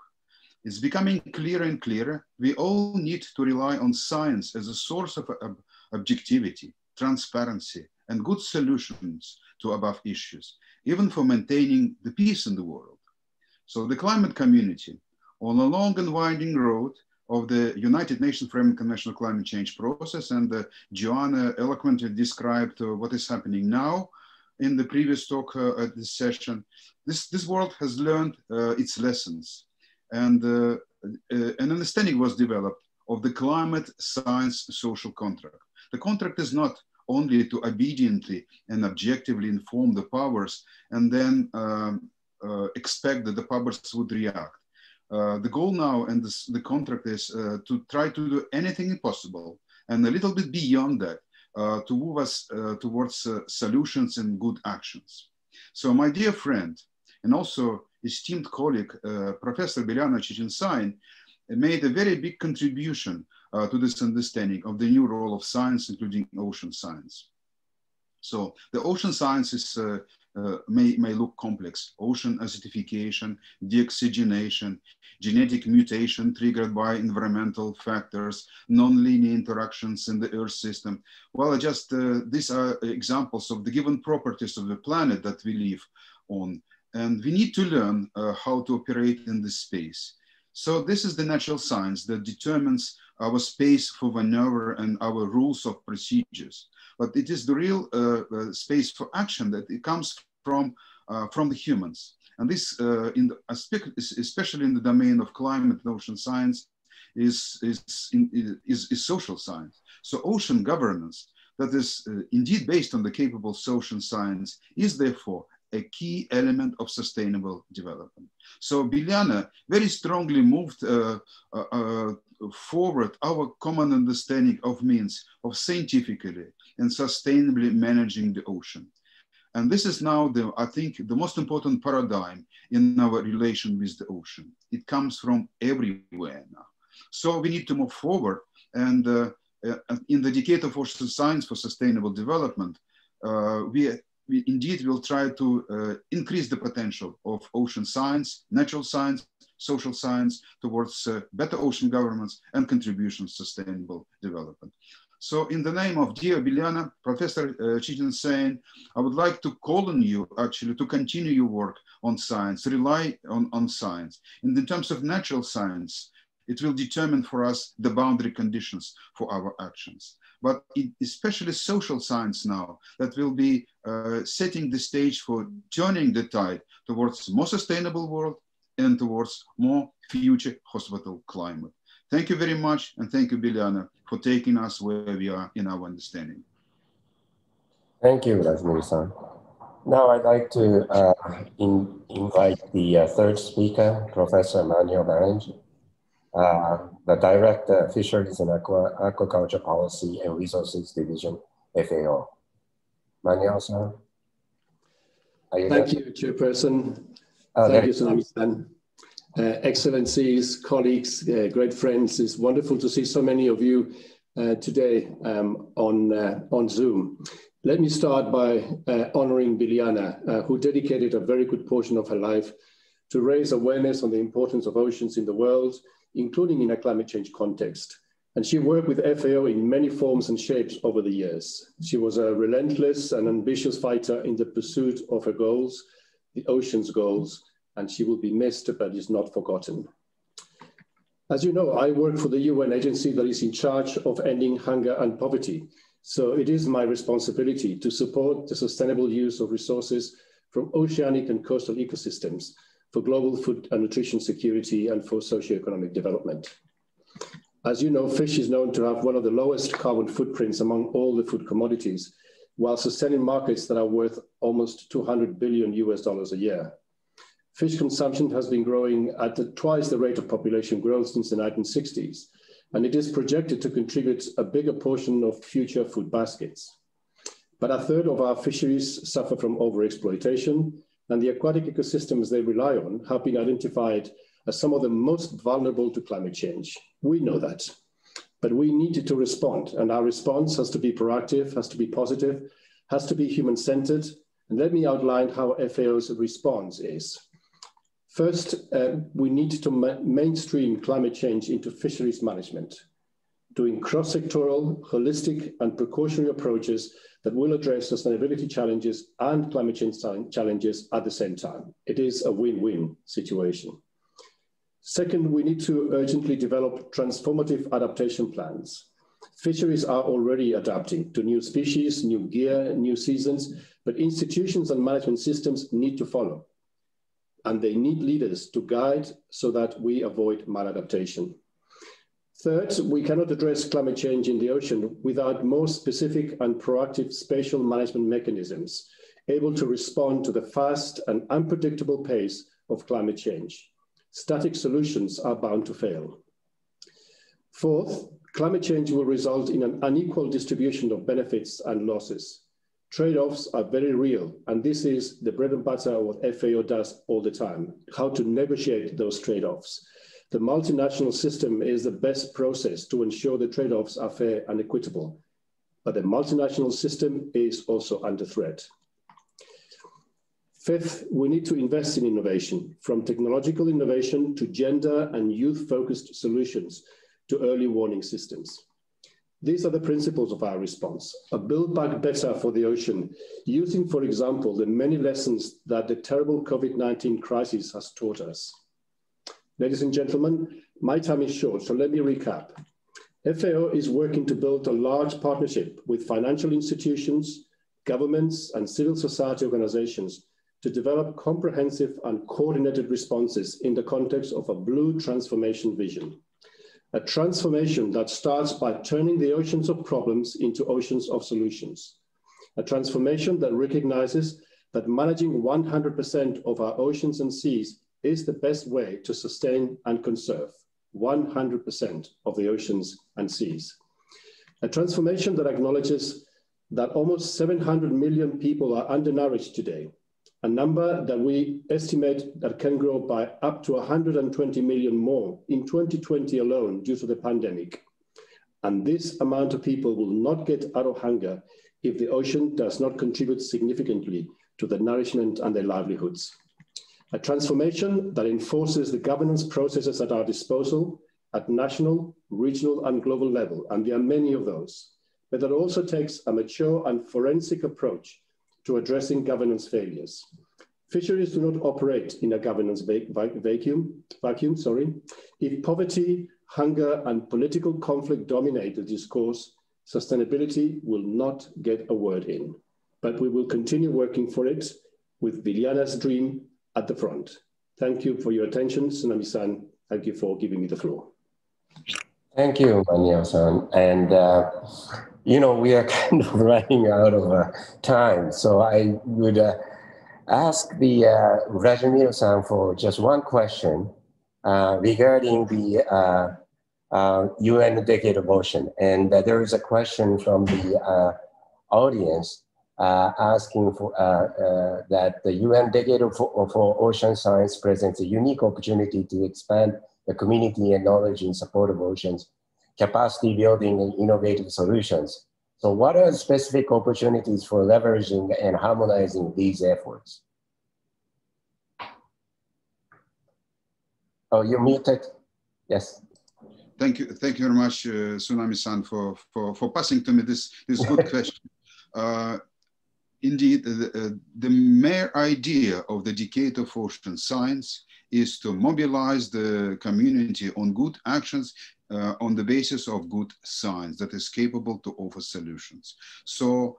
It's becoming clearer and clearer. We all need to rely on science as a source of objectivity, transparency, and good solutions to above issues, even for maintaining the peace in the world. So the climate community, on a long and winding road of the United Nations Framework Convention on Climate Change process, and Joanna eloquently described what is happening now in the previous talk at this session. This world has learned its lessons, and an understanding was developed of the climate science social contract. The contract is not only to obediently and objectively inform the powers and then expect that the powers would react. The goal now and the contract is to try to do anything possible and a little bit beyond that to move us towards solutions and good actions. So my dear friend and also esteemed colleague, Professor Biljana Čečin-Sain, made a very big contribution to this understanding of the new role of science, including ocean science. So the ocean sciences may look complex: ocean acidification, deoxygenation, genetic mutation triggered by environmental factors, non-linear interactions in the Earth system. Well, just these are examples of the given properties of the planet that we live on. And we need to learn how to operate in this space. So this is the natural science that determines our space for maneuver and our rules of procedures. But it is the real space for action that it comes from the humans. And this, especially in the domain of climate and ocean science, is social science. So ocean governance, that is indeed based on the capable ocean science, is therefore a key element of sustainable development. So Biljana very strongly moved forward our common understanding of means of scientifically and sustainably managing the ocean. And this is now, I think, the most important paradigm in our relation with the ocean. It comes from everywhere now. So we need to move forward. And in the Decade of Ocean Science for Sustainable Development, we indeed will try to increase the potential of ocean science, natural science, social science towards better ocean governance and contributions to sustainable development. So in the name of dear Biljana, Professor Chittinsane, I would like to call on you actually to continue your work on science, rely on science. And in terms of natural science, it will determine for us the boundary conditions for our actions. But especially social science now, that will be setting the stage for turning the tide towards more sustainable world and towards more future hospitable climate. Thank you very much, and thank you, Biljana, for taking us where we are in our understanding. Thank you, Razmir-san. Now I'd like to invite the third speaker, Professor Manuel Barangi, the Director of Fisheries and Aquaculture Policy and Resources Division, FAO. Manuel-san, are you there? Thank you, Chairperson. Thank you, Tsunami-san. Excellencies, colleagues, great friends, it's wonderful to see so many of you today on Zoom. Let me start by honoring Biljana, who dedicated a very good portion of her life to raise awareness on the importance of oceans in the world, including in a climate change context. And she worked with FAO in many forms and shapes over the years. She was a relentless and ambitious fighter in the pursuit of her goals, the ocean's goals, and she will be missed, but is not forgotten. As you know, I work for the UN agency that is in charge of ending hunger and poverty. So it is my responsibility to support the sustainable use of resources from oceanic and coastal ecosystems for global food and nutrition security and for socioeconomic development. As you know, fish is known to have one of the lowest carbon footprints among all the food commodities, while sustaining markets that are worth almost $200 billion a year. Fish consumption has been growing at twice the rate of population growth since the 1960s, and it is projected to contribute a bigger portion of future food baskets. But a third of our fisheries suffer from overexploitation, and the aquatic ecosystems they rely on have been identified as some of the most vulnerable to climate change. We know that, but we needed to respond, and our response has to be proactive, has to be positive, has to be human-centered, and let me outline how FAO's response is. First, we need to mainstream climate change into fisheries management, doing cross-sectoral, holistic, and precautionary approaches that will address sustainability challenges and climate change challenges at the same time. It is a win-win situation. Second, we need to urgently develop transformative adaptation plans. Fisheries are already adapting to new species, new gear, new seasons, but institutions and management systems need to follow. And they need leaders to guide so that we avoid maladaptation. Third, we cannot address climate change in the ocean without more specific and proactive spatial management mechanisms able to respond to the fast and unpredictable pace of climate change. Static solutions are bound to fail. Fourth, climate change will result in an unequal distribution of benefits and losses. Trade-offs are very real, and this is the bread and butter of what FAO does all the time, how to negotiate those trade-offs. The multinational system is the best process to ensure the trade-offs are fair and equitable, but the multinational system is also under threat. Fifth, we need to invest in innovation, from technological innovation to gender and youth-focused solutions to early warning systems. These are the principles of our response, a build back better for the ocean, using, for example, the many lessons that the terrible COVID-19 crisis has taught us. Ladies and gentlemen, my time is short, so let me recap. FAO is working to build a large partnership with financial institutions, governments, and civil society organizations to develop comprehensive and coordinated responses in the context of a blue transformation vision. A transformation that starts by turning the oceans of problems into oceans of solutions. A transformation that recognizes that managing 100% of our oceans and seas is the best way to sustain and conserve 100% of the oceans and seas. A transformation that acknowledges that almost 700 million people are undernourished today, a number that we estimate that can grow by up to 120 million more in 2020 alone due to the pandemic. And this amount of people will not get out of hunger if the ocean does not contribute significantly to their nourishment and their livelihoods. A transformation that enforces the governance processes at our disposal at national, regional, and global level, and there are many of those, but that also takes a mature and forensic approach to addressing governance failures. Fisheries do not operate in a governance vacuum. If poverty, hunger, and political conflict dominate the discourse, sustainability will not get a word in. But we will continue working for it with Biliana's dream at the front. Thank you for your attention, Tsunami-san. Thank you for giving me the floor. Thank you, Manuel-san. And, you know, we are kind of running out of time. So I would ask the Vladimir-san for just one question regarding the UN Decade of Ocean. And there is a question from the audience asking for that the UN Decade for Ocean Science presents a unique opportunity to expand the community and knowledge in support of oceans, capacity building and innovative solutions. So what are specific opportunities for leveraging and harmonizing these efforts? Oh, you're muted. Yes. Thank you very much, Tsunami-san, for passing to me this good question. Indeed, the mere idea of the Decade of Ocean Science is to mobilize the community on good actions on the basis of good science that is capable to offer solutions. So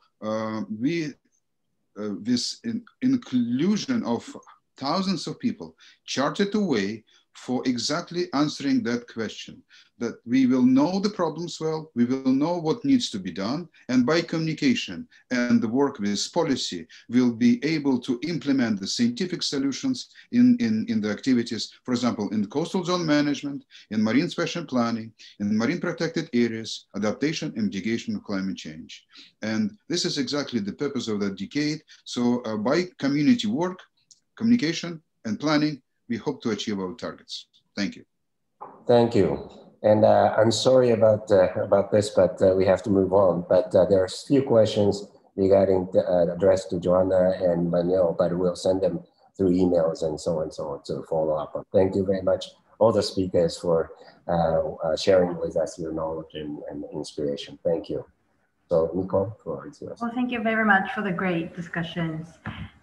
this inclusion of thousands of people charted a way for exactly answering that question, that we will know the problems well, we will know what needs to be done, and by communication and the work with policy, we'll be able to implement the scientific solutions in the activities, for example, in coastal zone management, in marine spatial planning, in marine protected areas, adaptation and mitigation of climate change. And this is exactly the purpose of that decade. So by community work, communication and planning, we hope to achieve our targets. Thank you. Thank you. And I'm sorry about this, but we have to move on. But there are a few questions regarding addressed to Joanna and Manuel, but we'll send them through emails and so on to follow up. But thank you very much, all the speakers, for sharing with us your knowledge and inspiration. Thank you. So, Nico, floor is yours. Well, thank you very much for the great discussions.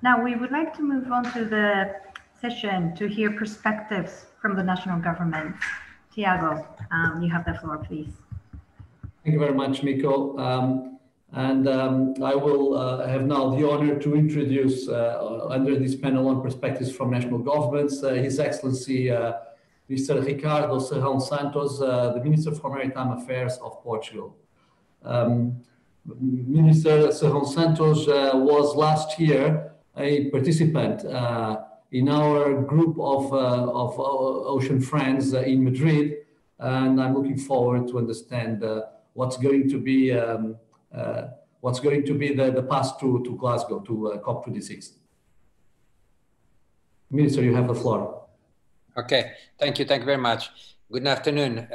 Now, we would like to move on to the session to hear perspectives from the national government. Tiago, you have the floor, please. Thank you very much, Miko. I will have now the honor to introduce, under this panel on perspectives from national governments, His Excellency Mr. Ricardo Serrão Santos, the Minister for Maritime Affairs of Portugal. Minister Serrão Santos was last year a participant in our group of ocean friends in Madrid, and I'm looking forward to understand what's going to be the path to Glasgow, to COP26. Minister, you have the floor. Okay, thank you very much. Good afternoon.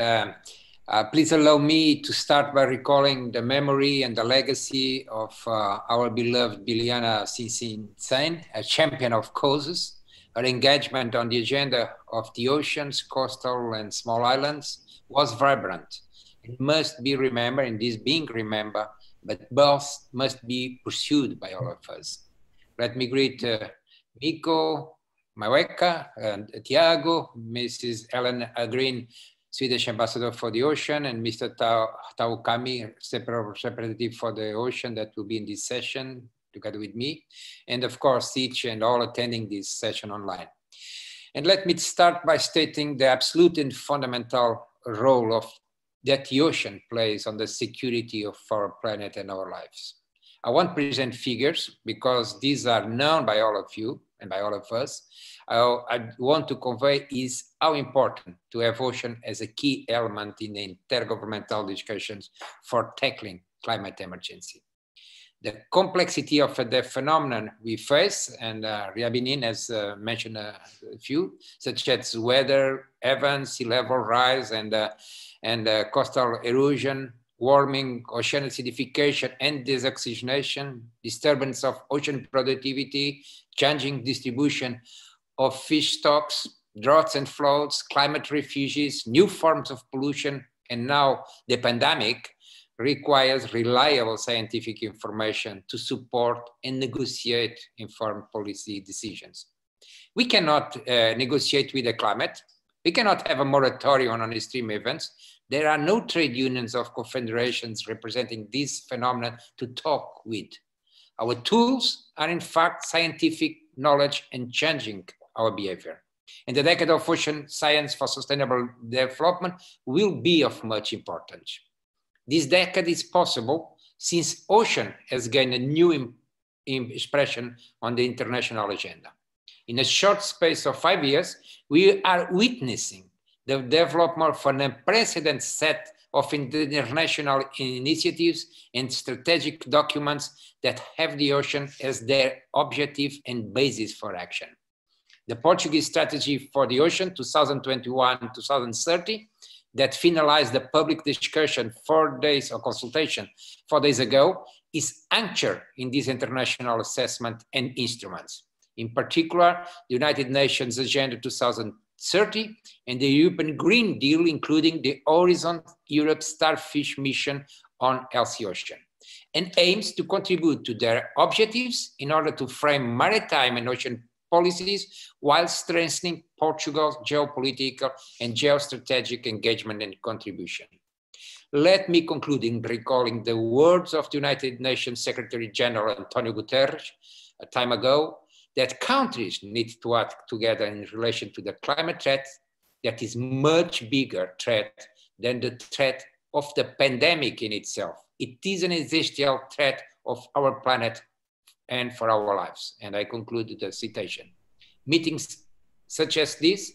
Please allow me to start by recalling the memory and the legacy of our beloved Biliana Sinsin, a champion of causes. Her engagement on the agenda of the oceans, coastal and small islands was vibrant. It must be remembered, and this being remembered, but both must be pursued by all of us. Let me greet Miko, Maweka, and Tiago, Mrs. Ellen Green, Swedish Ambassador for the Ocean, and Mr. Tao Kami, representative for the ocean that will be in this session together with me, and of course, each and all attending this session online. And let me start by stating the absolute and fundamental role that the ocean plays on the security of our planet and our lives. I won't present figures because these are known by all of you and by all of us. I want to convey is how important to have ocean as a key element in the intergovernmental discussions for tackling climate emergency. The complexity of the phenomenon we face, and Ryabinin has mentioned a few, such as weather events, sea level rise, and coastal erosion, warming, ocean acidification and desoxygenation, disturbance of ocean productivity, changing distribution of fish stocks, droughts and floods, climate refugees, new forms of pollution, and now the pandemic requires reliable scientific information to support and negotiate informed policy decisions. We cannot negotiate with the climate. We cannot have a moratorium on extreme events. There are no trade unions or confederations representing this phenomenon to talk with. Our tools are in fact scientific knowledge and changing our behavior. And the decade of ocean science for sustainable development will be of much importance. This decade is possible since ocean has gained a new expression on the international agenda. In a short space of 5 years, we are witnessing the development of an unprecedented set of international initiatives and strategic documents that have the ocean as their objective and basis for action. The Portuguese strategy for the ocean 2021-2030 that finalized the public discussion 4 days of consultation 4 days ago is anchored in this international assessment and instruments. In particular, the United Nations Agenda 2030 and the European Green Deal, including the Horizon Europe Starfish mission on healthy ocean, and aims to contribute to their objectives in order to frame maritime and ocean policies while strengthening Portugal's geopolitical and geostrategic engagement and contribution. Let me conclude in recalling the words of the United Nations Secretary General Antonio Guterres a time ago, that countries need to act together in relation to the climate threat that is much bigger threat than the threat of the pandemic in itself. It is an existential threat of our planet and for our lives. And I conclude the citation. Meetings such as this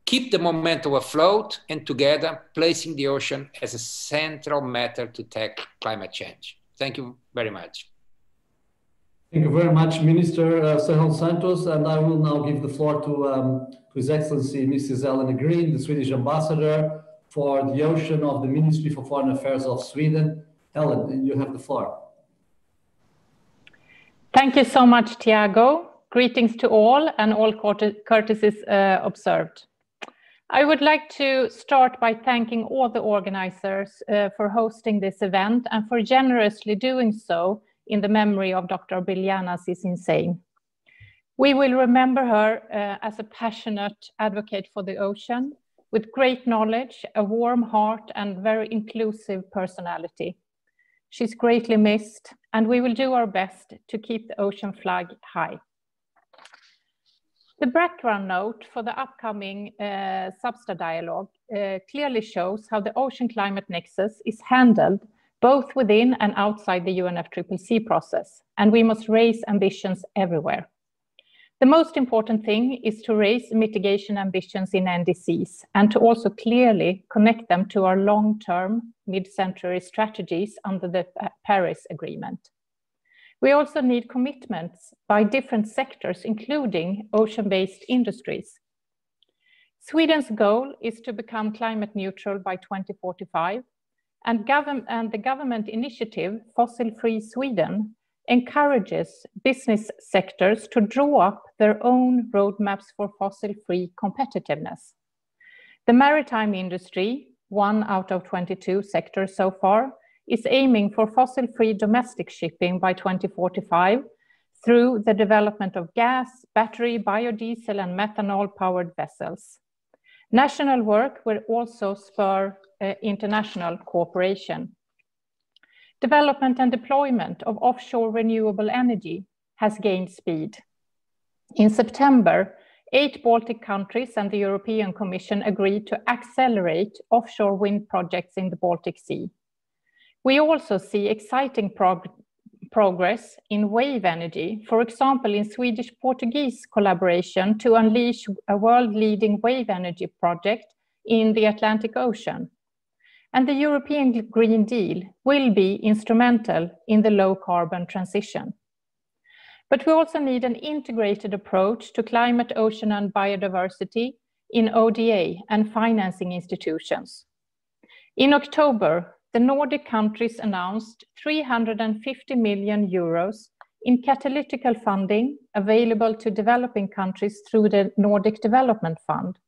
keep the momentum afloat and together, placing the ocean as a central matter to tackle climate change. Thank you very much. Thank you very much, Minister Sahel Santos. And I will now give the floor to His Excellency Mrs. Elena Green, the Swedish Ambassador for the Ocean of the Ministry for Foreign Affairs of Sweden. Helen, you have the floor. Thank you so much, Tiago. Greetings to all and all courtesies observed. I would like to start by thanking all the organizers for hosting this event and for generously doing so in the memory of Dr. Biljana Cicincin. We will remember her as a passionate advocate for the ocean with great knowledge, a warm heart and very inclusive personality. She's greatly missed, and we will do our best to keep the ocean flag high. The background note for the upcoming SBSTA dialogue clearly shows how the ocean climate nexus is handled both within and outside the UNFCCC process, and we must raise ambitions everywhere. The most important thing is to raise mitigation ambitions in NDCs and to also clearly connect them to our long-term, mid-century strategies under the Paris Agreement. We also need commitments by different sectors, including ocean-based industries. Sweden's goal is to become climate neutral by 2045, and the government initiative Fossil Free Sweden encourages business sectors to draw up their own roadmaps for fossil-free competitiveness. The maritime industry, 1 out of 22 sectors so far, is aiming for fossil-free domestic shipping by 2045 through the development of gas, battery, biodiesel, and methanol-powered vessels. National work will also spur international cooperation. Development and deployment of offshore renewable energy has gained speed. In September, 8 Baltic countries and the European Commission agreed to accelerate offshore wind projects in the Baltic Sea. We also see exciting progress in wave energy, for example, in Swedish-Portuguese collaboration to unleash a world-leading wave energy project in the Atlantic Ocean. And the European Green Deal will be instrumental in the low-carbon transition. But we also need an integrated approach to climate, ocean, and biodiversity in ODA and financing institutions. In October, the Nordic countries announced 350 million euros in catalytic funding available to developing countries through the Nordic Development Fund.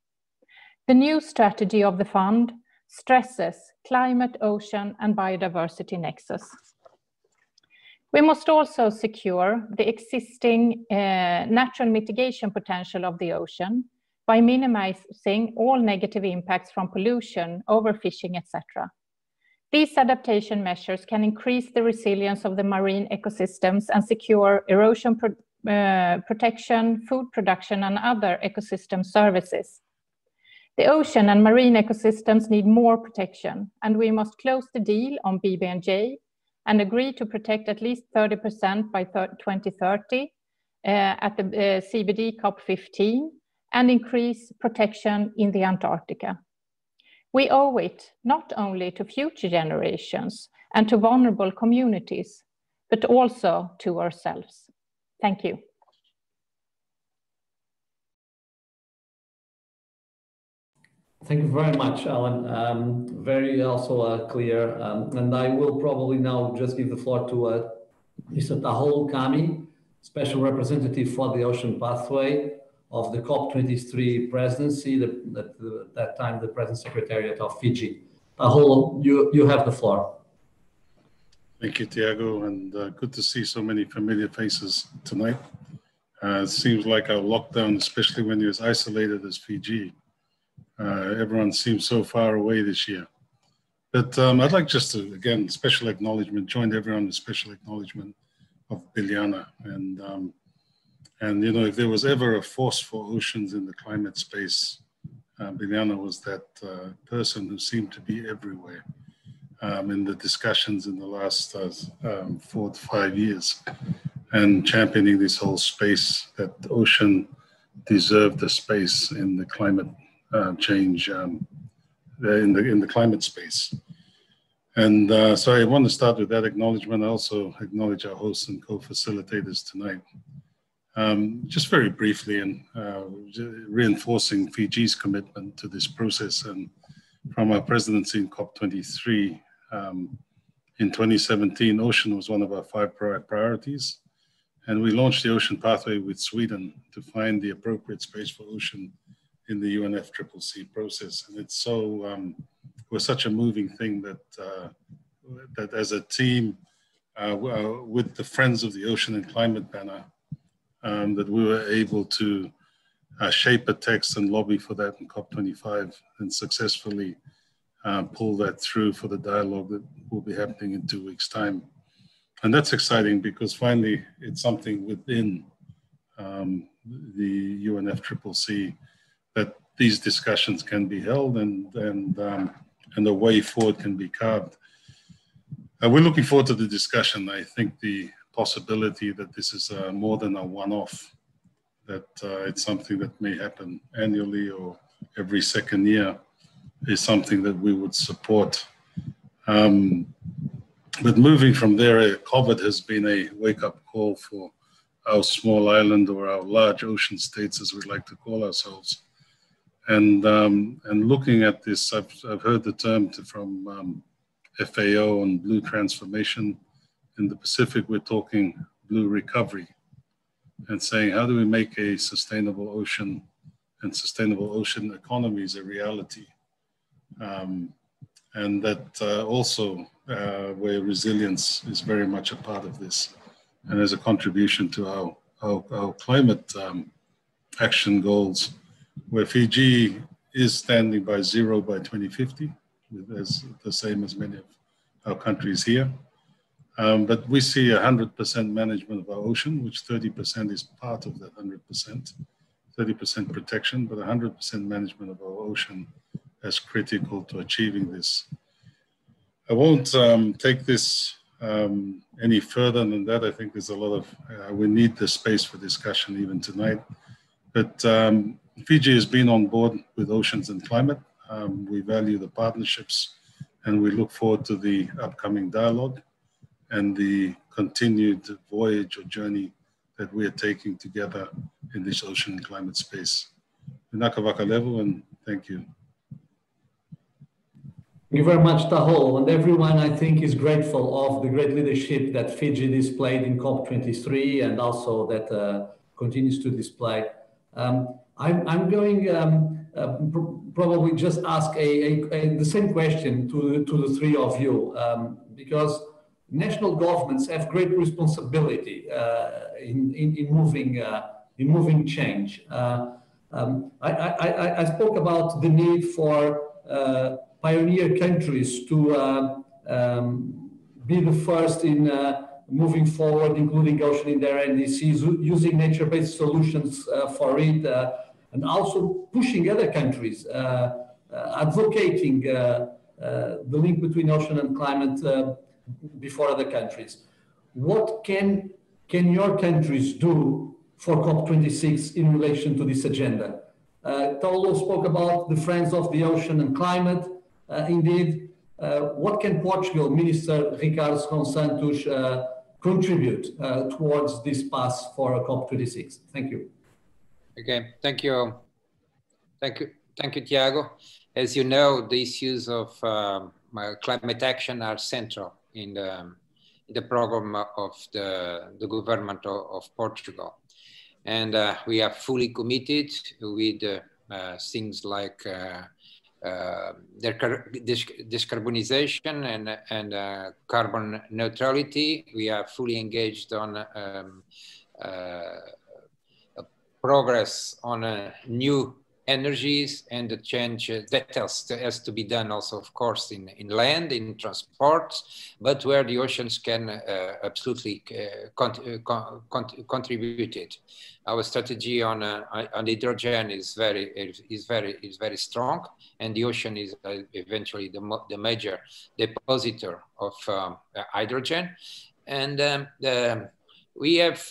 The new strategy of the fund stresses climate, ocean, and biodiversity nexus. We must also secure the existing natural mitigation potential of the ocean by minimizing all negative impacts from pollution, overfishing, etc. These adaptation measures can increase the resilience of the marine ecosystems and secure erosion protection, food production, and other ecosystem services. The ocean and marine ecosystems need more protection, and we must close the deal on BBNJ and agree to protect at least 30% by 2030 at the CBD COP15 and increase protection in the Antarctica. We owe it not only to future generations and to vulnerable communities, but also to ourselves. Thank you. Thank you very much, Alan. Very also clear. And I will probably now just give the floor to Mr. Tahol Kami, Special Representative for the Ocean Pathway of the COP23 presidency, at that time the President Secretariat of Fiji. Tahol, you have the floor. Thank you, Tiago, and good to see so many familiar faces tonight. It seems like our lockdown, especially when you're as isolated as Fiji, everyone seems so far away this year. But I'd like just to, again, special acknowledgement, join everyone with special acknowledgement of Biljana. And you know, if there was ever a force for oceans in the climate space, Biljana was that person who seemed to be everywhere in the discussions in the last 4 to 5 years, and championing this whole space that the ocean deserved a space in the climate change, in the climate space. And so I want to start with that acknowledgement. I also acknowledge our hosts and co-facilitators tonight. Just very briefly, and reinforcing Fiji's commitment to this process, and from our presidency in COP23 in 2017, ocean was one of our 5 priorities, and we launched the Ocean Pathway with Sweden to find the appropriate space for ocean in the UNFCCC process. And it's so was such a moving thing that that as a team with the Friends of the Ocean and Climate banner, that we were able to shape a text and lobby for that in COP25 and successfully pull that through for the dialogue that will be happening in 2 weeks' time. And that's exciting because finally it's something within the UNFCCC that these discussions can be held and the way forward can be carved. We're looking forward to the discussion. I think the possibility that this is more than a one-off, that it's something that may happen annually or every second year, is something that we would support. But moving from there, COVID has been a wake-up call for our small island, or our large ocean states, as we like to call ourselves. And looking at this, I've heard the term from FAO on blue transformation. In the Pacific, we're talking blue recovery, and saying, how do we make a sustainable ocean and sustainable ocean economies a reality? And that also where resilience is very much a part of this, and as a contribution to our climate action goals, where Fiji is standing by 0 by 2050, as the same as many of our countries here. But we see 100% management of our ocean, which 30% is part of that 100%, 30% protection, but 100% management of our ocean as critical to achieving this. I won't take this Any further than that, I think there's a lot of, we need the space for discussion even tonight. But Fiji has been on board with Oceans and Climate. We value the partnerships and we look forward to the upcoming dialogue and the continued voyage or journey that we are taking together in this ocean and climate space. Vinaka level, and thank you. Thank you very much, Taho. And everyone, I think, is grateful of the great leadership that Fiji displayed in COP23 and also that continues to display. I'm going probably just ask the same question to the three of you, because national governments have great responsibility in moving change. I spoke about the need for pioneer countries to be the first in moving forward, including ocean in their NDCs, using nature-based solutions for it, and also pushing other countries, advocating the link between ocean and climate before other countries. What can your countries do for COP26 in relation to this agenda? Paulo spoke about the Friends of the Ocean and Climate. Indeed, what can Portugal, Minister Ricardo Santos, contribute towards this path for COP26? Thank you. Okay, thank you. Thank you, Tiago. As you know, the issues of climate action are central in the program of the government of Portugal. And we are fully committed with things like decarbonization and carbon neutrality. We are fully engaged on progress on new energies and the change that has to be done also, of course, in land, in transport, but where the oceans can absolutely contribute it. Our strategy on hydrogen is very strong, and the ocean is eventually the major depositor of hydrogen. And we have,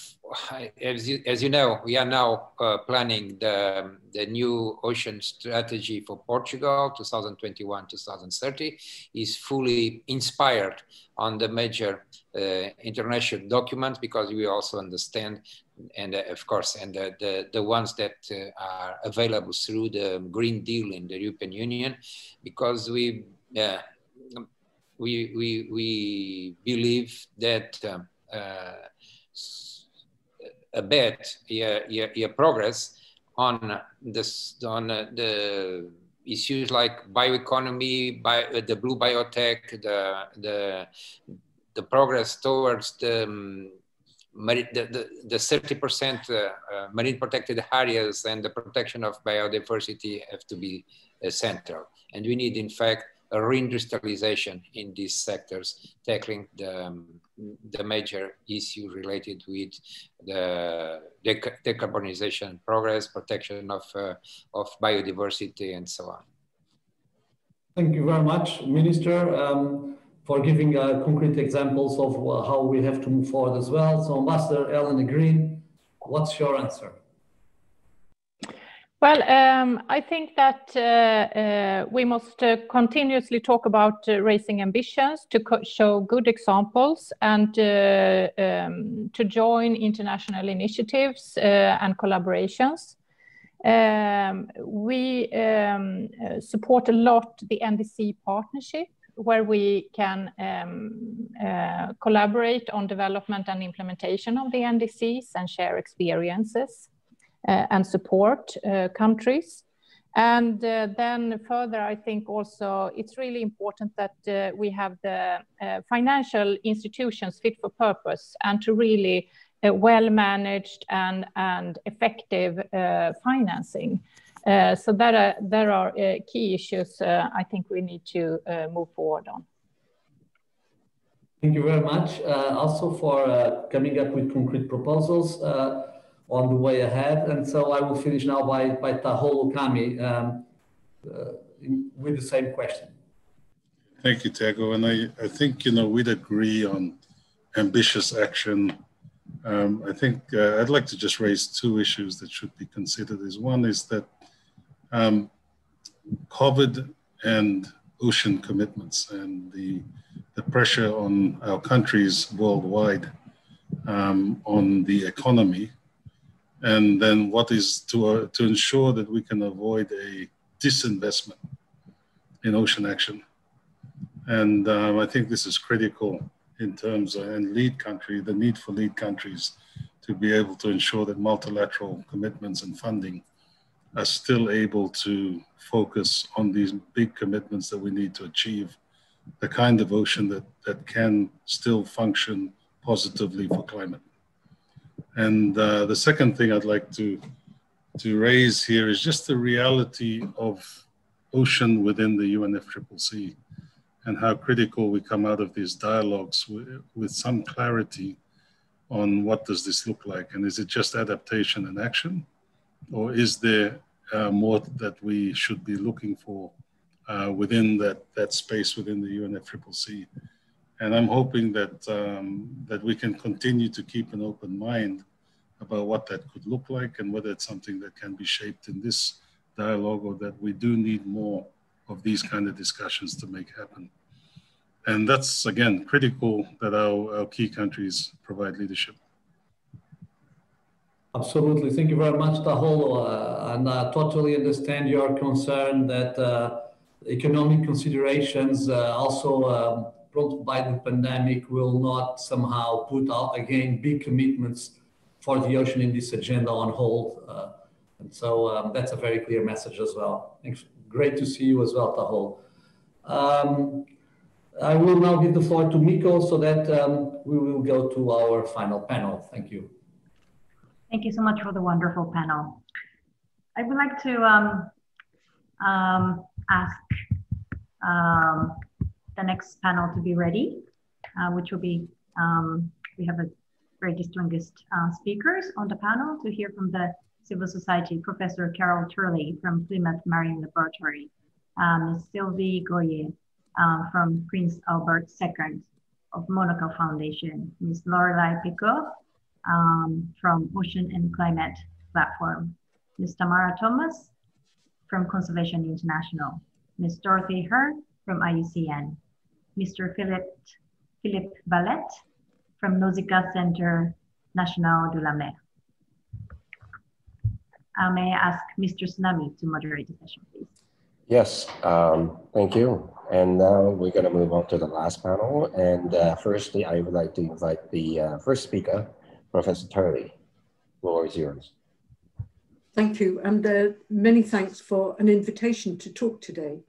as you know, we are now planning the new ocean strategy for Portugal, 2021-2030, is fully inspired on the major international documents, because we also understand, and of course, and the ones that are available through the Green Deal in the European Union, because we believe that a bit progress on the issues like bioeconomy, the blue biotech, the progress towards the 30% marine protected areas and the protection of biodiversity have to be central. And we need, in fact, a reindustrialization in these sectors, tackling the major issue related with the decarbonization progress, protection of biodiversity, and so on. Thank you very much, Minister, for giving concrete examples of how we have to move forward as well. So, Ambassador Ellen Green, what's your answer? Well, I think that we must continuously talk about raising ambitions to show good examples and to join international initiatives and collaborations. We support a lot the NDC partnership, where we can collaborate on development and implementation of the NDCs and share experiences. And support countries. And then further, I think also it's really important that we have the financial institutions fit for purpose and to really well-managed and effective financing. So there are key issues I think we need to move forward on. Thank you very much. Also for coming up with concrete proposals on the way ahead. And so I will finish now by Taho Lukami with the same question. Thank you, Tiago. And I think, we'd agree on ambitious action. I think I'd like to just raise two issues that should be considered. One is that COVID and ocean commitments and the pressure on our countries worldwide on the economy, and then what is to ensure that we can avoid a disinvestment in ocean action. And I think this is critical in terms of, and the need for lead countries to be able to ensure that multilateral commitments and funding are still able to focus on these big commitments that we need to achieve the kind of ocean that can still function positively for climate. And the second thing I'd like to raise here is just the reality of ocean within the UNFCCC and how critical we come out of these dialogues with some clarity on what does this look like, and is it just adaptation and action, or is there more that we should be looking for within that space within the UNFCCC? And I'm hoping that we can continue to keep an open mind about what that could look like and whether it's something that can be shaped in this dialogue, or that we do need more of these kind of discussions to make happen. And that's, again, critical that our key countries provide leadership. Absolutely. Thank you very much, Tahol. And I totally understand your concern that economic considerations also brought by the pandemic will not somehow put out, again, big commitments for the ocean in this agenda on hold. And so that's a very clear message as well. Thanks. Great to see you as well, Tahol. I will now give the floor to Miko so that we will go to our final panel. Thank you. Thank you so much for the wonderful panel. I would like to ask the next panel to be ready, which will be, we have a very distinguished speakers on the panel to hear from the civil society, Professor Carol Turley from Plymouth Marine Laboratory, Ms. Sylvie Goyer from Prince Albert II of Monaco Foundation, Ms. Lorelei Picot from Ocean and Climate Platform, Ms. Tamara Thomas from Conservation International, Ms. Dorothy Herr from IUCN, Mr. Philippe Valette from Nausicaa Centre National de la Mer. May I ask Mr. Tsunami to moderate the session, please? Yes, thank you. And now we're going to move on to the last panel. And firstly, I would like to invite the first speaker, Professor Turley. The floor is yours. Thank you, and many thanks for an invitation to talk today.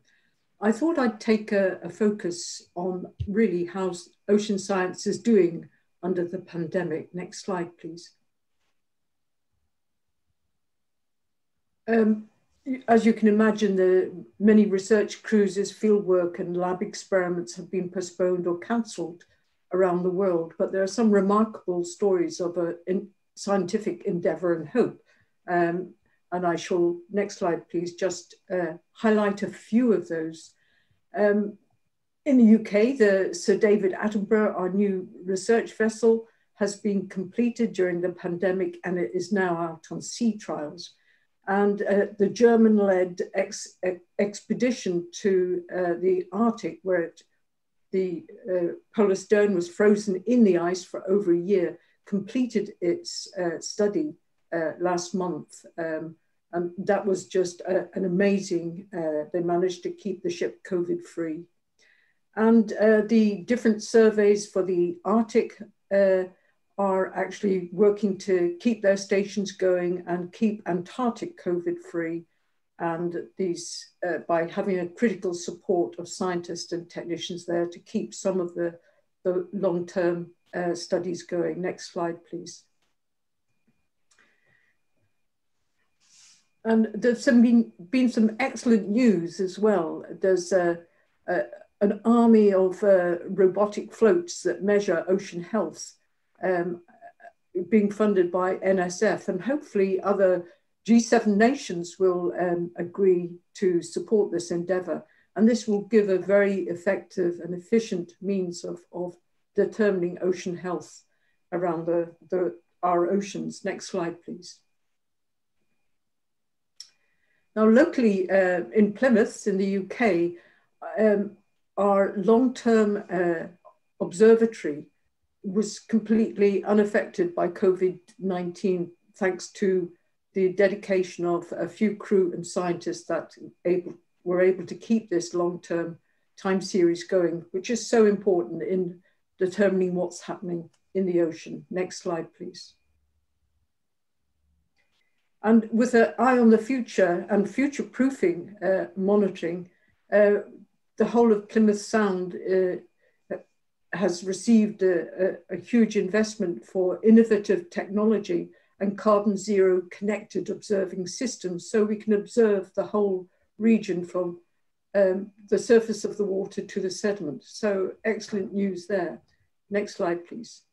I thought I'd take a focus on really how ocean science is doing under the pandemic. Next slide, please. As you can imagine, the many research cruises, fieldwork and lab experiments have been postponed or cancelled around the world, but there are some remarkable stories of scientific endeavour and hope. And I shall, next slide please, just highlight a few of those. In the UK, the Sir David Attenborough, our new research vessel, has been completed during the pandemic and it is now out on sea trials. And the German-led expedition to the Arctic, where the polar stern was frozen in the ice for over a year, completed its study last month. And that was just an amazing, they managed to keep the ship COVID-free. And the different surveys for the Arctic are actually working to keep their stations going and keep Antarctic COVID-free. And these, by having a critical support of scientists and technicians there to keep some of the long-term studies going. Next slide, please. And there's been some excellent news as well. There's an army of robotic floats that measure ocean health being funded by NSF, and hopefully other G7 nations will agree to support this endeavour. And this will give a very effective and efficient means of determining ocean health around our oceans. Next slide, please. Now, locally in Plymouth, in the UK, our long-term observatory was completely unaffected by COVID-19, thanks to the dedication of a few crew and scientists that were able to keep this long-term time series going, which is so important in determining what's happening in the ocean. Next slide, please. And with an eye on the future and future-proofing monitoring, the whole of Plymouth Sound has received a huge investment for innovative technology and carbon zero connected observing systems, so we can observe the whole region from the surface of the water to the sediment. So excellent news there. Next slide, please.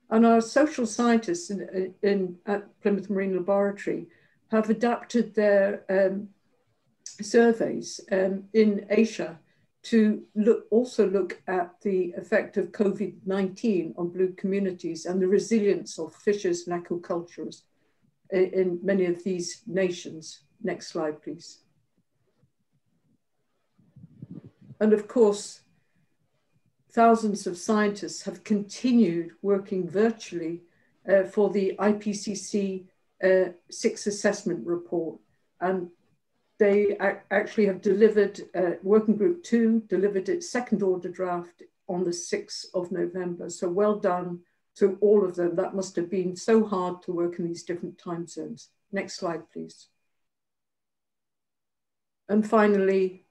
And our social scientists at Plymouth Marine Laboratory have adapted their surveys in Asia to also look at the effect of COVID-19 on blue communities and the resilience of fishers and aquaculturists in many of these nations. Next slide, please. And of course, thousands of scientists have continued working virtually for the IPCC 6 assessment report. And they actually have delivered, Working Group 2 delivered its second order draft on the 6th of November. So well done to all of them. That must have been so hard to work in these different time zones. Next slide, please. And finally,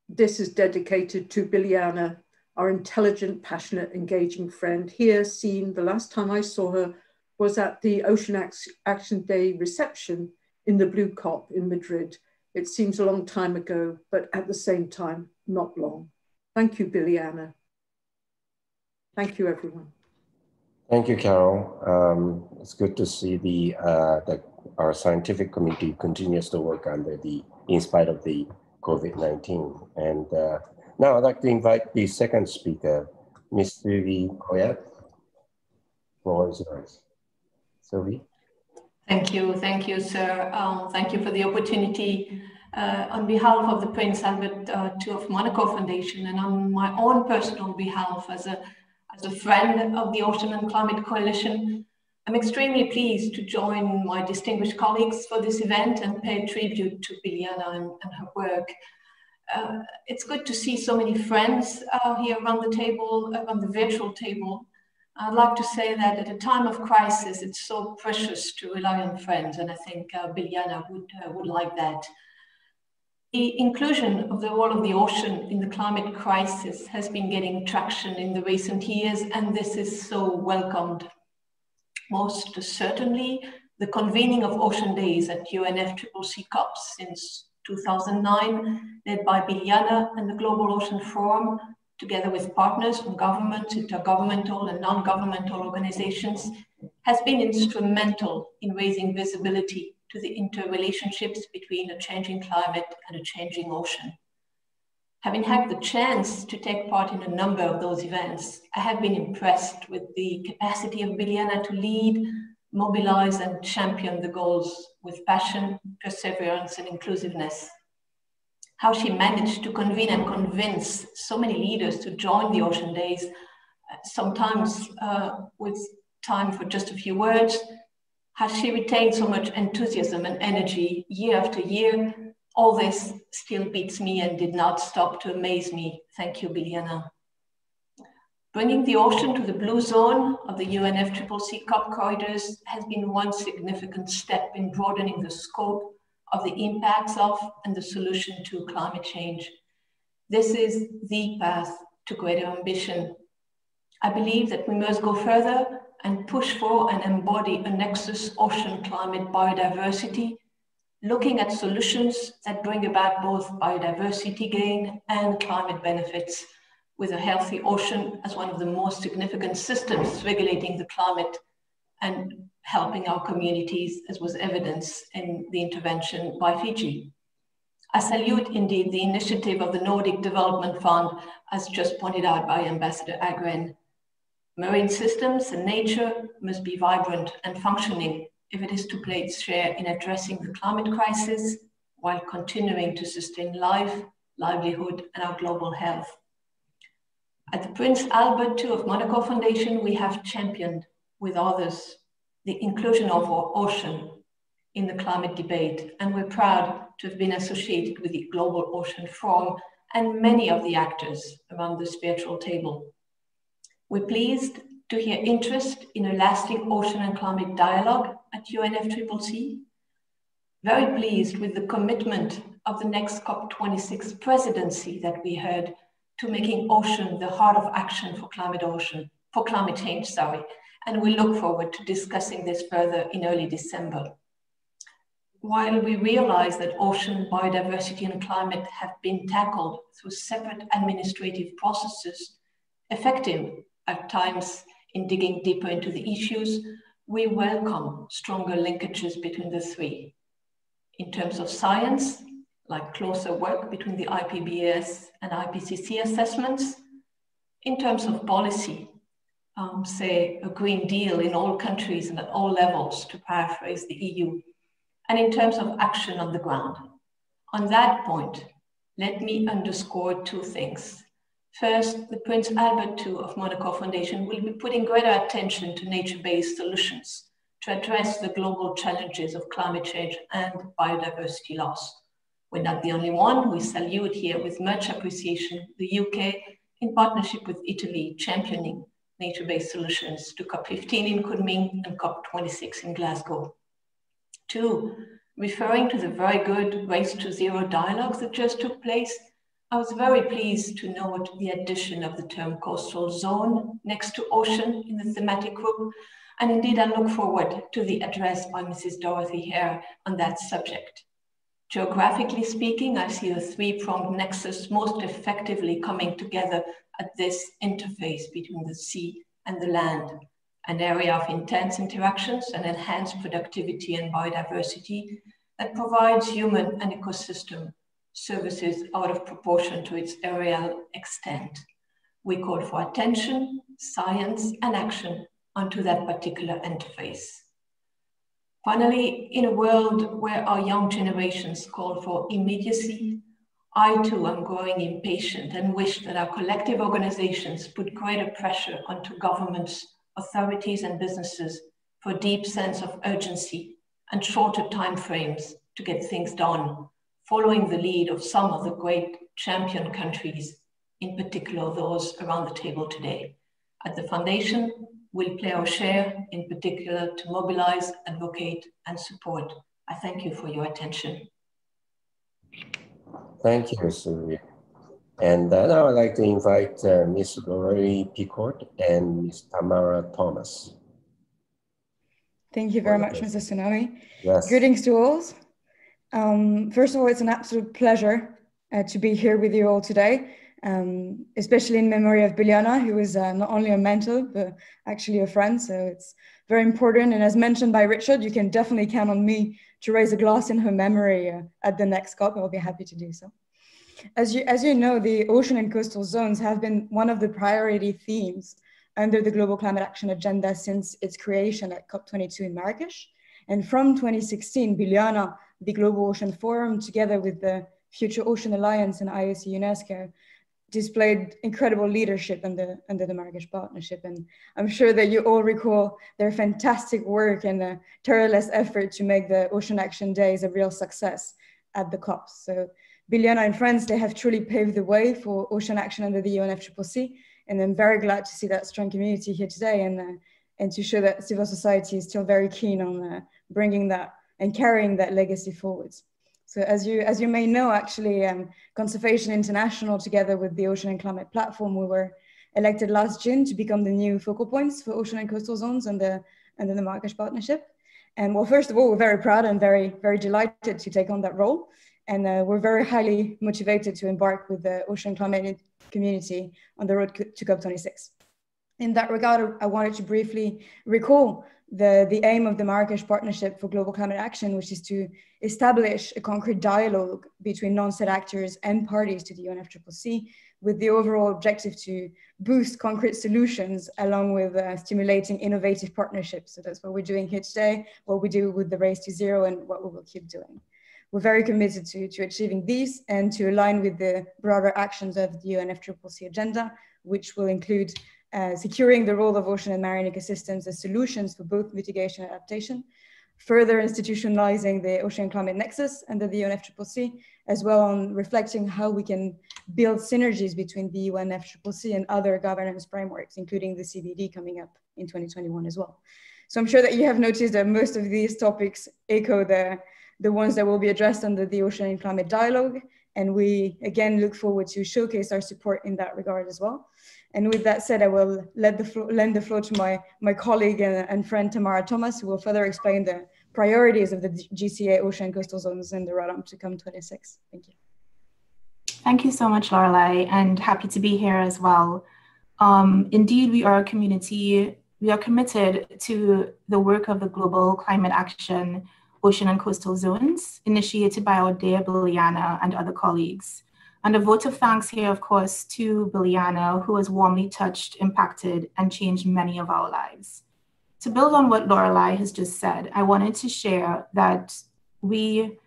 this is dedicated to Biljana, our intelligent, passionate, engaging friend. Here seen, the last time I saw her was at the Ocean Action Day reception in the Blue COP in Madrid. It seems a long time ago, but at the same time, not long. Thank you, Biljana. Thank you, everyone. Thank you, Carol. It's good to see that our scientific committee continues to work in spite of the COVID-19. And now I'd like to invite the second speaker, Ms. Sylvie Coyat. Floor is yours. Sylvie. Thank you, sir. Thank you for the opportunity. On behalf of the Prince Albert II of Monaco Foundation and on my own personal behalf as a friend of the Ocean and Climate Coalition, I'm extremely pleased to join my distinguished colleagues for this event and pay tribute to Biljana and her work. It's good to see so many friends here around the table, around the virtual table. I'd like to say that at a time of crisis, it's so precious to rely on friends, and I think Biljana would like that. The inclusion of the role of the ocean in the climate crisis has been getting traction in the recent years, and this is so welcomed. Most certainly, the convening of Ocean Days at UNFCCC COP since 2009, led by Biljana and the Global Ocean Forum, together with partners from government, intergovernmental and non-governmental organizations, has been instrumental in raising visibility to the interrelationships between a changing climate and a changing ocean. Having had the chance to take part in a number of those events, I have been impressed with the capacity of Biljana to lead, mobilize and champion the goals with passion, perseverance and inclusiveness. How she managed to convene and convince so many leaders to join the Ocean Days, sometimes with time for just a few words. How she retained so much enthusiasm and energy year after year. All this still beats me and did not stop to amaze me. Thank you, Biljana. Bringing the ocean to the blue zone of the UNFCCC COP corridors has been one significant step in broadening the scope of the impacts of and the solution to climate change. This is the path to greater ambition. I believe that we must go further and push for and embody a nexus ocean-climate biodiversity, looking at solutions that bring about both biodiversity gain and climate benefits, with a healthy ocean as one of the most significant systems regulating the climate and helping our communities, as was evidenced in the intervention by Fiji. I salute indeed the initiative of the Nordic Development Fund, as just pointed out by Ambassador Agren. Marine systems and nature must be vibrant and functioning if it is to play its share in addressing the climate crisis while continuing to sustain life, livelihood, and our global health. At the Prince Albert II of Monaco Foundation, we have championed with others the inclusion of our ocean in the climate debate, and we're proud to have been associated with the Global Ocean Forum and many of the actors around the spiritual table. We're pleased to hear interest in a lasting ocean and climate dialogue at UNFCCC. Very pleased with the commitment of the next COP26 presidency that we heard to making ocean the heart of action for climate change, and we look forward to discussing this further in early December. While we realize that ocean, biodiversity, and climate have been tackled through separate administrative processes, effective at times in digging deeper into the issues, we welcome stronger linkages between the three. In terms of science, like closer work between the IPBES and IPCC assessments. In terms of policy, say a Green Deal in all countries and at all levels, to paraphrase the EU. And in terms of action on the ground. On that point, let me underscore two things. First, the Prince Albert II of Monaco Foundation will be putting greater attention to nature-based solutions to address the global challenges of climate change and biodiversity loss. We're not the only one. We salute here with much appreciation the UK in partnership with Italy championing nature-based solutions to COP15 in Kunming and COP26 in Glasgow. Two, referring to the very good Race to Zero dialogues that just took place, I was very pleased to note the addition of the term coastal zone next to ocean in the thematic group. And indeed, I look forward to the address by Mrs. Dorothy Hare on that subject. Geographically speaking, I see the three-pronged nexus most effectively coming together at this interface between the sea and the land, an area of intense interactions and enhanced productivity and biodiversity that provides human and ecosystem services out of proportion to its areal extent. We call for attention, science, and action onto that particular interface. Finally, in a world where our young generations call for immediacy, I too am growing impatient and wish that our collective organizations put greater pressure onto governments, authorities, and businesses for a deep sense of urgency and shorter timeframes to get things done, following the lead of some of the great champion countries, in particular those around the table today. At the Foundation, we'll play our share, in particular to mobilize, advocate, and support. I thank you for your attention. Thank you, Sylvia. And now I'd like to invite Ms. Laurie Picourt and Ms. Tamara Thomas. Thank you very much, Mr. Tsunami. Yes. Greetings to all. First of all, it's an absolute pleasure to be here with you all today, especially in memory of Biljana, who is not only a mentor, but actually a friend. So it's very important. And as mentioned by Richard, you can definitely count on me to raise a glass in her memory at the next COP. I'll be happy to do so. As you know, the ocean and coastal zones have been one of the priority themes under the Global Climate Action Agenda since its creation at COP22 in Marrakech. And from 2016, Biljana, the Global Ocean Forum, together with the Future Ocean Alliance and IOC UNESCO, displayed incredible leadership under the Marrakech Partnership. And I'm sure that you all recall their fantastic work and the tireless effort to make the Ocean Action Days a real success at the COPs. So Biljana and friends, they have truly paved the way for ocean action under the UNFCCC. And I'm very glad to see that strong community here today and to show that civil society is still very keen on bringing that and carrying that legacy forwards. So as you may know, actually, Conservation International, together with the Ocean and Climate Platform, we were elected last June to become the new focal points for ocean and coastal zones under the Marrakech Partnership. And well, first of all, we're very proud and very, very delighted to take on that role. And we're very highly motivated to embark with the ocean and climate community on the road to COP26. In that regard, I wanted to briefly recall the aim of the Marrakech Partnership for Global Climate Action, which is to establish a concrete dialogue between non-state actors and parties to the UNFCCC, with the overall objective to boost concrete solutions along with stimulating innovative partnerships. So that's what we're doing here today, what we do with the Race to Zero, and what we will keep doing. We're very committed to achieving these and to align with the broader actions of the UNFCCC agenda, which will include securing the role of ocean and marine ecosystems as solutions for both mitigation and adaptation, further institutionalizing the ocean climate nexus under the UNFCCC, as well on reflecting how we can build synergies between the UNFCCC and other governance frameworks, including the CBD coming up in 2021 as well. So I'm sure that you have noticed that most of these topics echo the ones that will be addressed under the Ocean and Climate Dialogue. And we, again, look forward to showcase our support in that regard as well. And with that said, I will lend the floor to my colleague and friend Tamara Thomas, who will further explain the priorities of the GCA Ocean and Coastal Zones in the run-up to COP26. Thank you. Thank you so much, Lorelei, and happy to be here as well. Indeed, we are a community. We are committed to the work of the Global Climate Action Ocean and Coastal Zones, initiated by our dear Biliana and other colleagues. And a vote of thanks here, of course, to Biliana, who has warmly touched, impacted, and changed many of our lives. To build on what Lorelei has just said, I wanted to share that we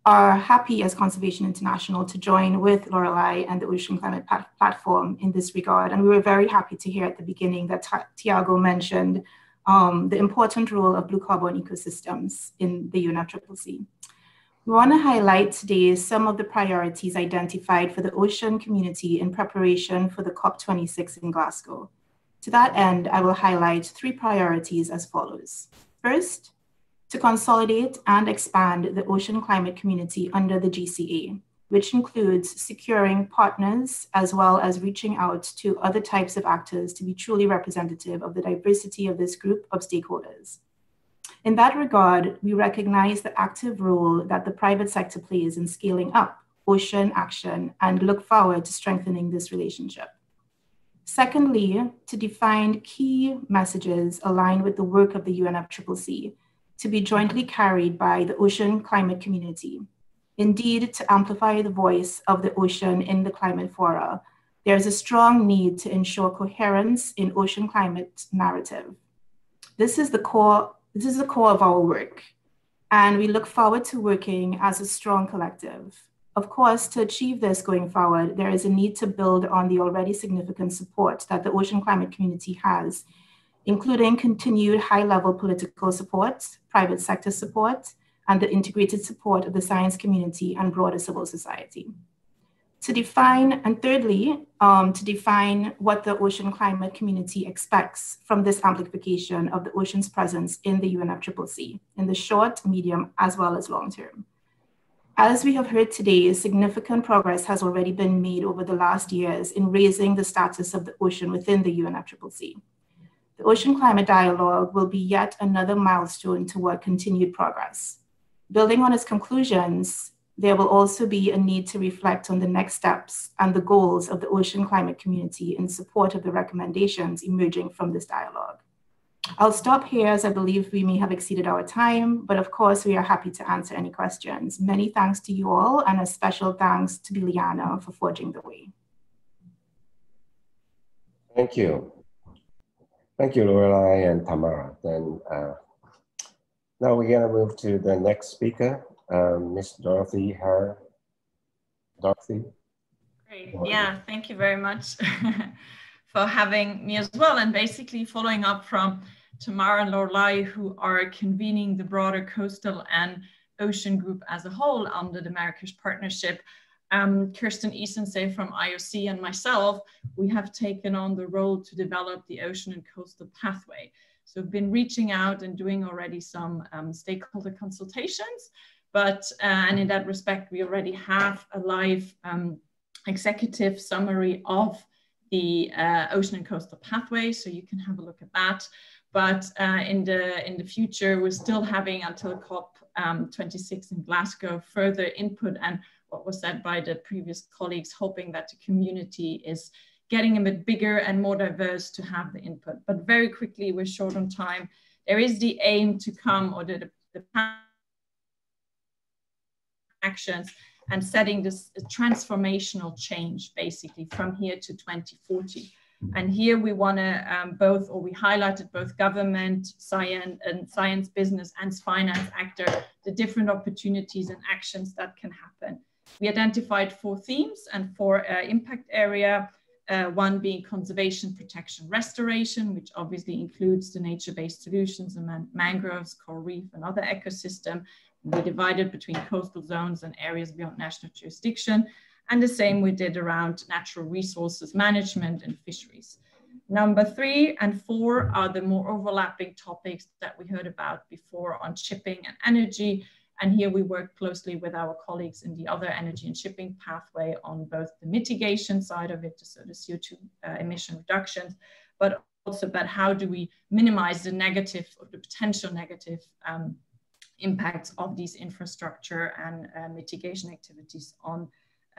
are happy as Conservation International to join with Lorelei and the Ocean Climate Platform in this regard. And we were very happy to hear at the beginning that Tiago mentioned the important role of blue carbon ecosystems in the UNFCCC. We want to highlight today some of the priorities identified for the ocean community in preparation for the COP26 in Glasgow. To that end, I will highlight 3 priorities as follows. First, to consolidate and expand the ocean climate community under the GCA, which includes securing partners as well as reaching out to other types of actors to be truly representative of the diversity of this group of stakeholders. In that regard, we recognize the active role that the private sector plays in scaling up ocean action and look forward to strengthening this relationship. Secondly, to define key messages aligned with the work of the UNFCCC to be jointly carried by the ocean climate community. Indeed, to amplify the voice of the ocean in the climate fora, there is a strong need to ensure coherence in ocean climate narrative. This is the core of our work, and we look forward to working as a strong collective. Of course, to achieve this going forward, there is a need to build on the already significant support that the ocean climate community has, including continued high-level political support, private sector support, and the integrated support of the science community and broader civil society. To define, and thirdly, to define what the ocean climate community expects from this amplification of the ocean's presence in the UNFCCC in the short, medium, as well as long term. As we have heard today, significant progress has already been made over the last years in raising the status of the ocean within the UNFCCC. The Ocean Climate Dialogue will be yet another milestone toward continued progress. Building on its conclusions, there will also be a need to reflect on the next steps and the goals of the ocean climate community in support of the recommendations emerging from this dialogue. I'll stop here as I believe we may have exceeded our time, but of course we are happy to answer any questions. Many thanks to you all, and a special thanks to Biliana for forging the way. Thank you. Thank you, Lorelei and Tamara. Then now we're gonna move to the next speaker, Miss Dorothy Hare. Dorothy? Great, yeah, thank you very much for having me as well. And basically following up from Tamara and Lorelei, who are convening the broader coastal and ocean group as a whole under the Marrakech Partnership, Kirsten Isensee from IOC and myself, we have taken on the role to develop the ocean and coastal pathway. So we've been reaching out and doing already some stakeholder consultations, but and in that respect, we already have a live executive summary of the ocean and coastal pathway, so you can have a look at that. But in the future, we're still having until COP26 in Glasgow further input and what was said by the previous colleagues, hoping that the community is getting a bit bigger and more diverse to have the input. But very quickly, we're short on time. there is the aim to come, or the actions and setting this transformational change basically from here to 2040. And here we want to we highlighted both government, science, business, and finance actor, the different opportunities and actions that can happen. We identified 4 themes and 4 impact area, one being conservation, protection, restoration, which obviously includes the nature-based solutions and mangroves, coral reef, and other ecosystem. We divided between coastal zones and areas beyond national jurisdiction. And the same we did around natural resources management and fisheries. Number 3 and 4 are the more overlapping topics that we heard about before on shipping and energy. And here we work closely with our colleagues in the other energy and shipping pathway on both the mitigation side of it, so the CO2 emission reductions, but also about how do we minimize the negative or the potential negative impacts of these infrastructure and mitigation activities on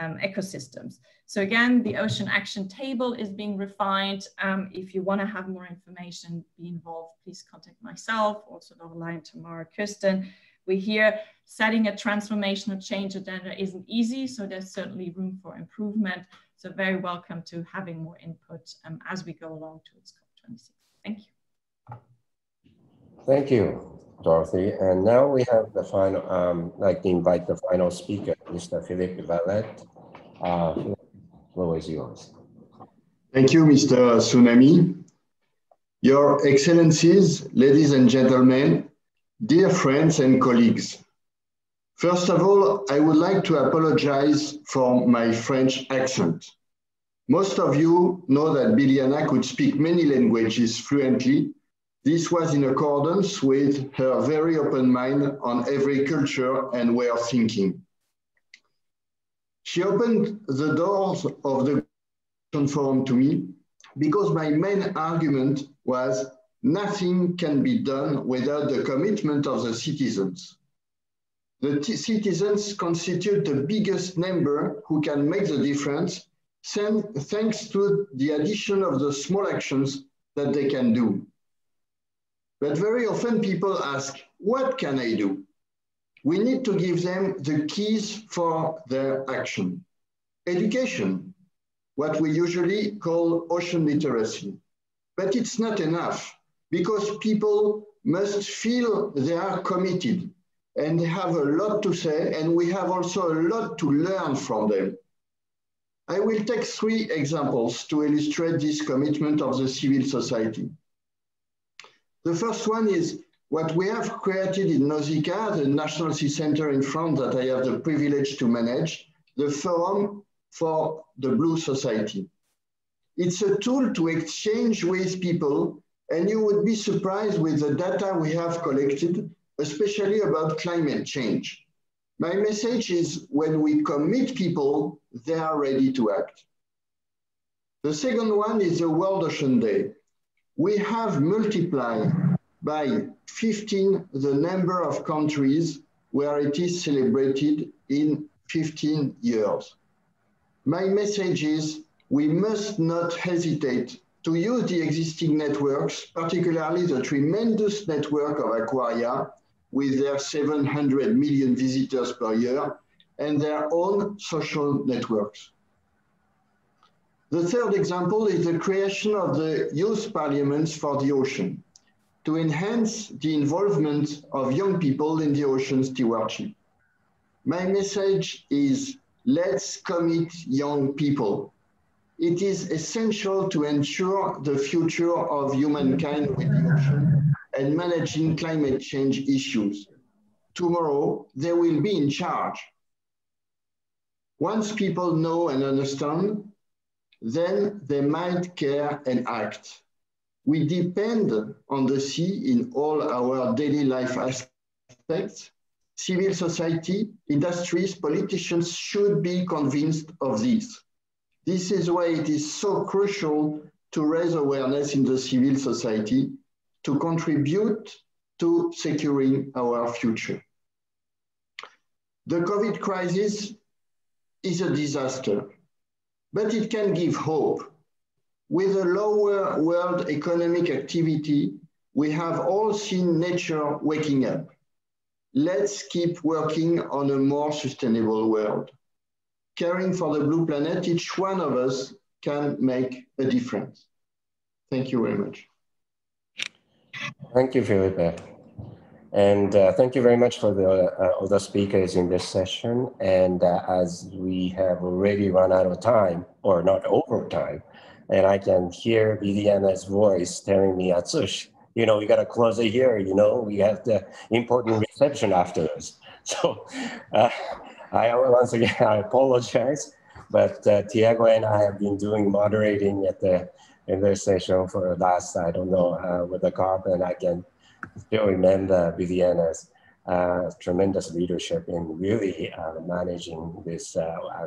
ecosystems. So again, the Ocean Action Table is being refined. If you want to have more information, be involved, please contact myself, also Lorelei and Tamara, Kirsten. We hear setting a transformational change agenda isn't easy, so there's certainly room for improvement. So very welcome to having more input as we go along towards COP26. Thank you. Thank you, Dorothy. And now we have the final, I'd like to invite the final speaker, Mr. Philippe Valette. The floor is yours. Thank you, Mr. Tsunami. Your Excellencies, ladies and gentlemen, dear friends and colleagues. First of all, I would like to apologize for my French accent. Most of you know that Biljana could speak many languages fluently. This was in accordance with her very open mind on every culture and way of thinking. She opened the doors of the forum to me because my main argument was nothing can be done without the commitment of the citizens. The citizens constitute the biggest number who can make the difference thanks to the addition of the small actions that they can do. But very often people ask, what can I do? We need to give them the keys for their action. Education, what we usually call ocean literacy. But it's not enough because people must feel they are committed and they have a lot to say, and we have also a lot to learn from them. I will take 3 examples to illustrate this commitment of the civil society. The first one is what we have created in Nausicaa, the National Sea Center in France that I have the privilege to manage, the Forum for the Blue Society. It's a tool to exchange with people, and you would be surprised with the data we have collected, especially about climate change. My message is when we commit people, they are ready to act. The second one is the World Ocean Day. We have multiplied by 15 the number of countries where it is celebrated in 15 years. My message is we must not hesitate to use the existing networks, particularly the tremendous network of aquaria with their 700 million visitors per year and their own social networks. The third example is the creation of the youth parliaments for the ocean to enhance the involvement of young people in the ocean stewardship. My message is let's commit young people. It is essential to ensure the future of humankind with the ocean and managing climate change issues. Tomorrow, they will be in charge. Once people know and understand, then they might care and act. We depend on the sea in all our daily life aspects. Civil society, industries, politicians should be convinced of this. This is why it is so crucial to raise awareness in the civil society to contribute to securing our future. The COVID crisis is a disaster, but it can give hope. With a lower world economic activity, We have all seen nature waking up. Let's keep working on a more sustainable world. Caring for the blue planet, each one of us can make a difference. Thank you very much. Thank you, Philippe. And thank you very much for the other speakers in this session. And as we have already run out of time, or not over time, and I can hear Liliana's voice telling me, Atsushi, you know, we got to close it here, you know, we have the important reception afterwards. So once again, I apologize, but Tiago and I have been doing moderating in this session for the last, I don't know, with the COP, and I can still remember Liliana's tremendous leadership in really managing this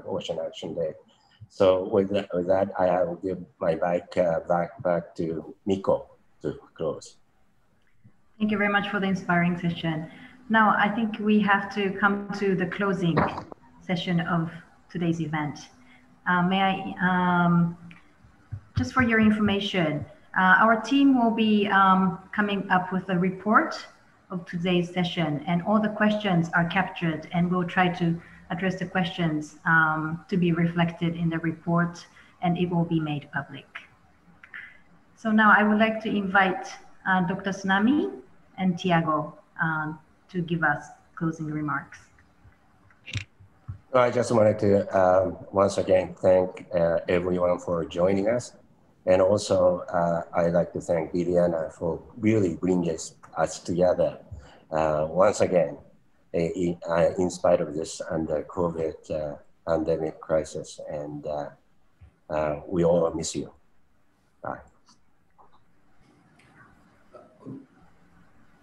Ocean Action Day. So with that, I will give my mic back to Miko to close. Thank you very much for the inspiring session. Now, I think we have to come to the closing session of today's event. Just for your information, our team will be coming up with a report of today's session, and all the questions are captured, and we'll try to address the questions to be reflected in the report, and it will be made public. So now I would like to invite Dr. Tsunami and Tiago to give us closing remarks. I just wanted to once again thank everyone for joining us. And also, I'd like to thank Liliana for really bringing us together once again, in spite of this under COVID pandemic crisis. And we all miss you. Bye.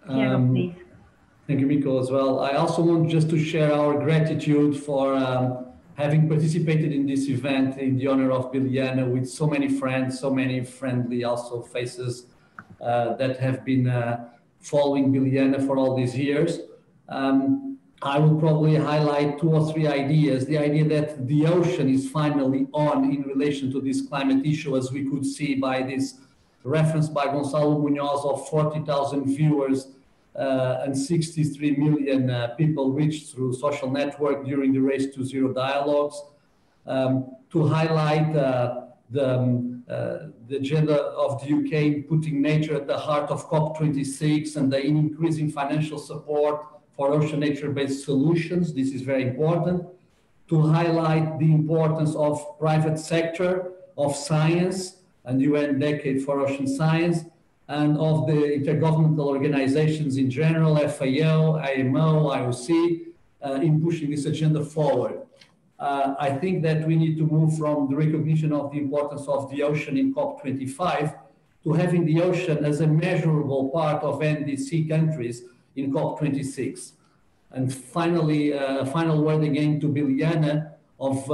Thank you, Miko, as well. I also want just to share our gratitude for having participated in this event in the honor of Biliana with so many friends, so many friendly also faces that have been following Biliana for all these years. I will probably highlight 2 or 3 ideas. The idea that the ocean is finally on in relation to this climate issue, as we could see by this reference by Gonzalo Munoz of 40,000 viewers and 63 million people reached through social network during the Race to Zero dialogues. To highlight the agenda of the UK in putting nature at the heart of COP26 and the increasing financial support for ocean nature-based solutions. This is very important. To highlight the importance of private sector, of science, and UN Decade for Ocean Science, and of the intergovernmental organizations in general, FAO, IMO, IOC, in pushing this agenda forward. I think that we need to move from the recognition of the importance of the ocean in COP25 to having the ocean as a measurable part of NDC countries in COP26. And finally, a final word again to Biliana of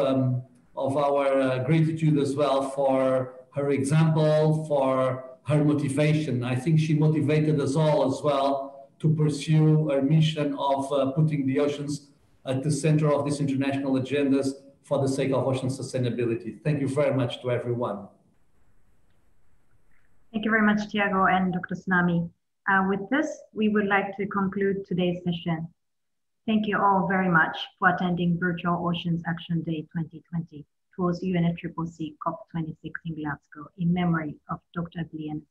our gratitude as well for her example, for her motivation. I think she motivated us all as well to pursue our mission of putting the oceans at the center of these international agendas for the sake of ocean sustainability. Thank you very much to everyone. Thank you very much, Tiago and Dr. Tsunami. With this, we would like to conclude today's session. Thank you all very much for attending Virtual Oceans Action Day 2020 towards UNFCCC COP26 in Glasgow in memory of Dr. Biliana.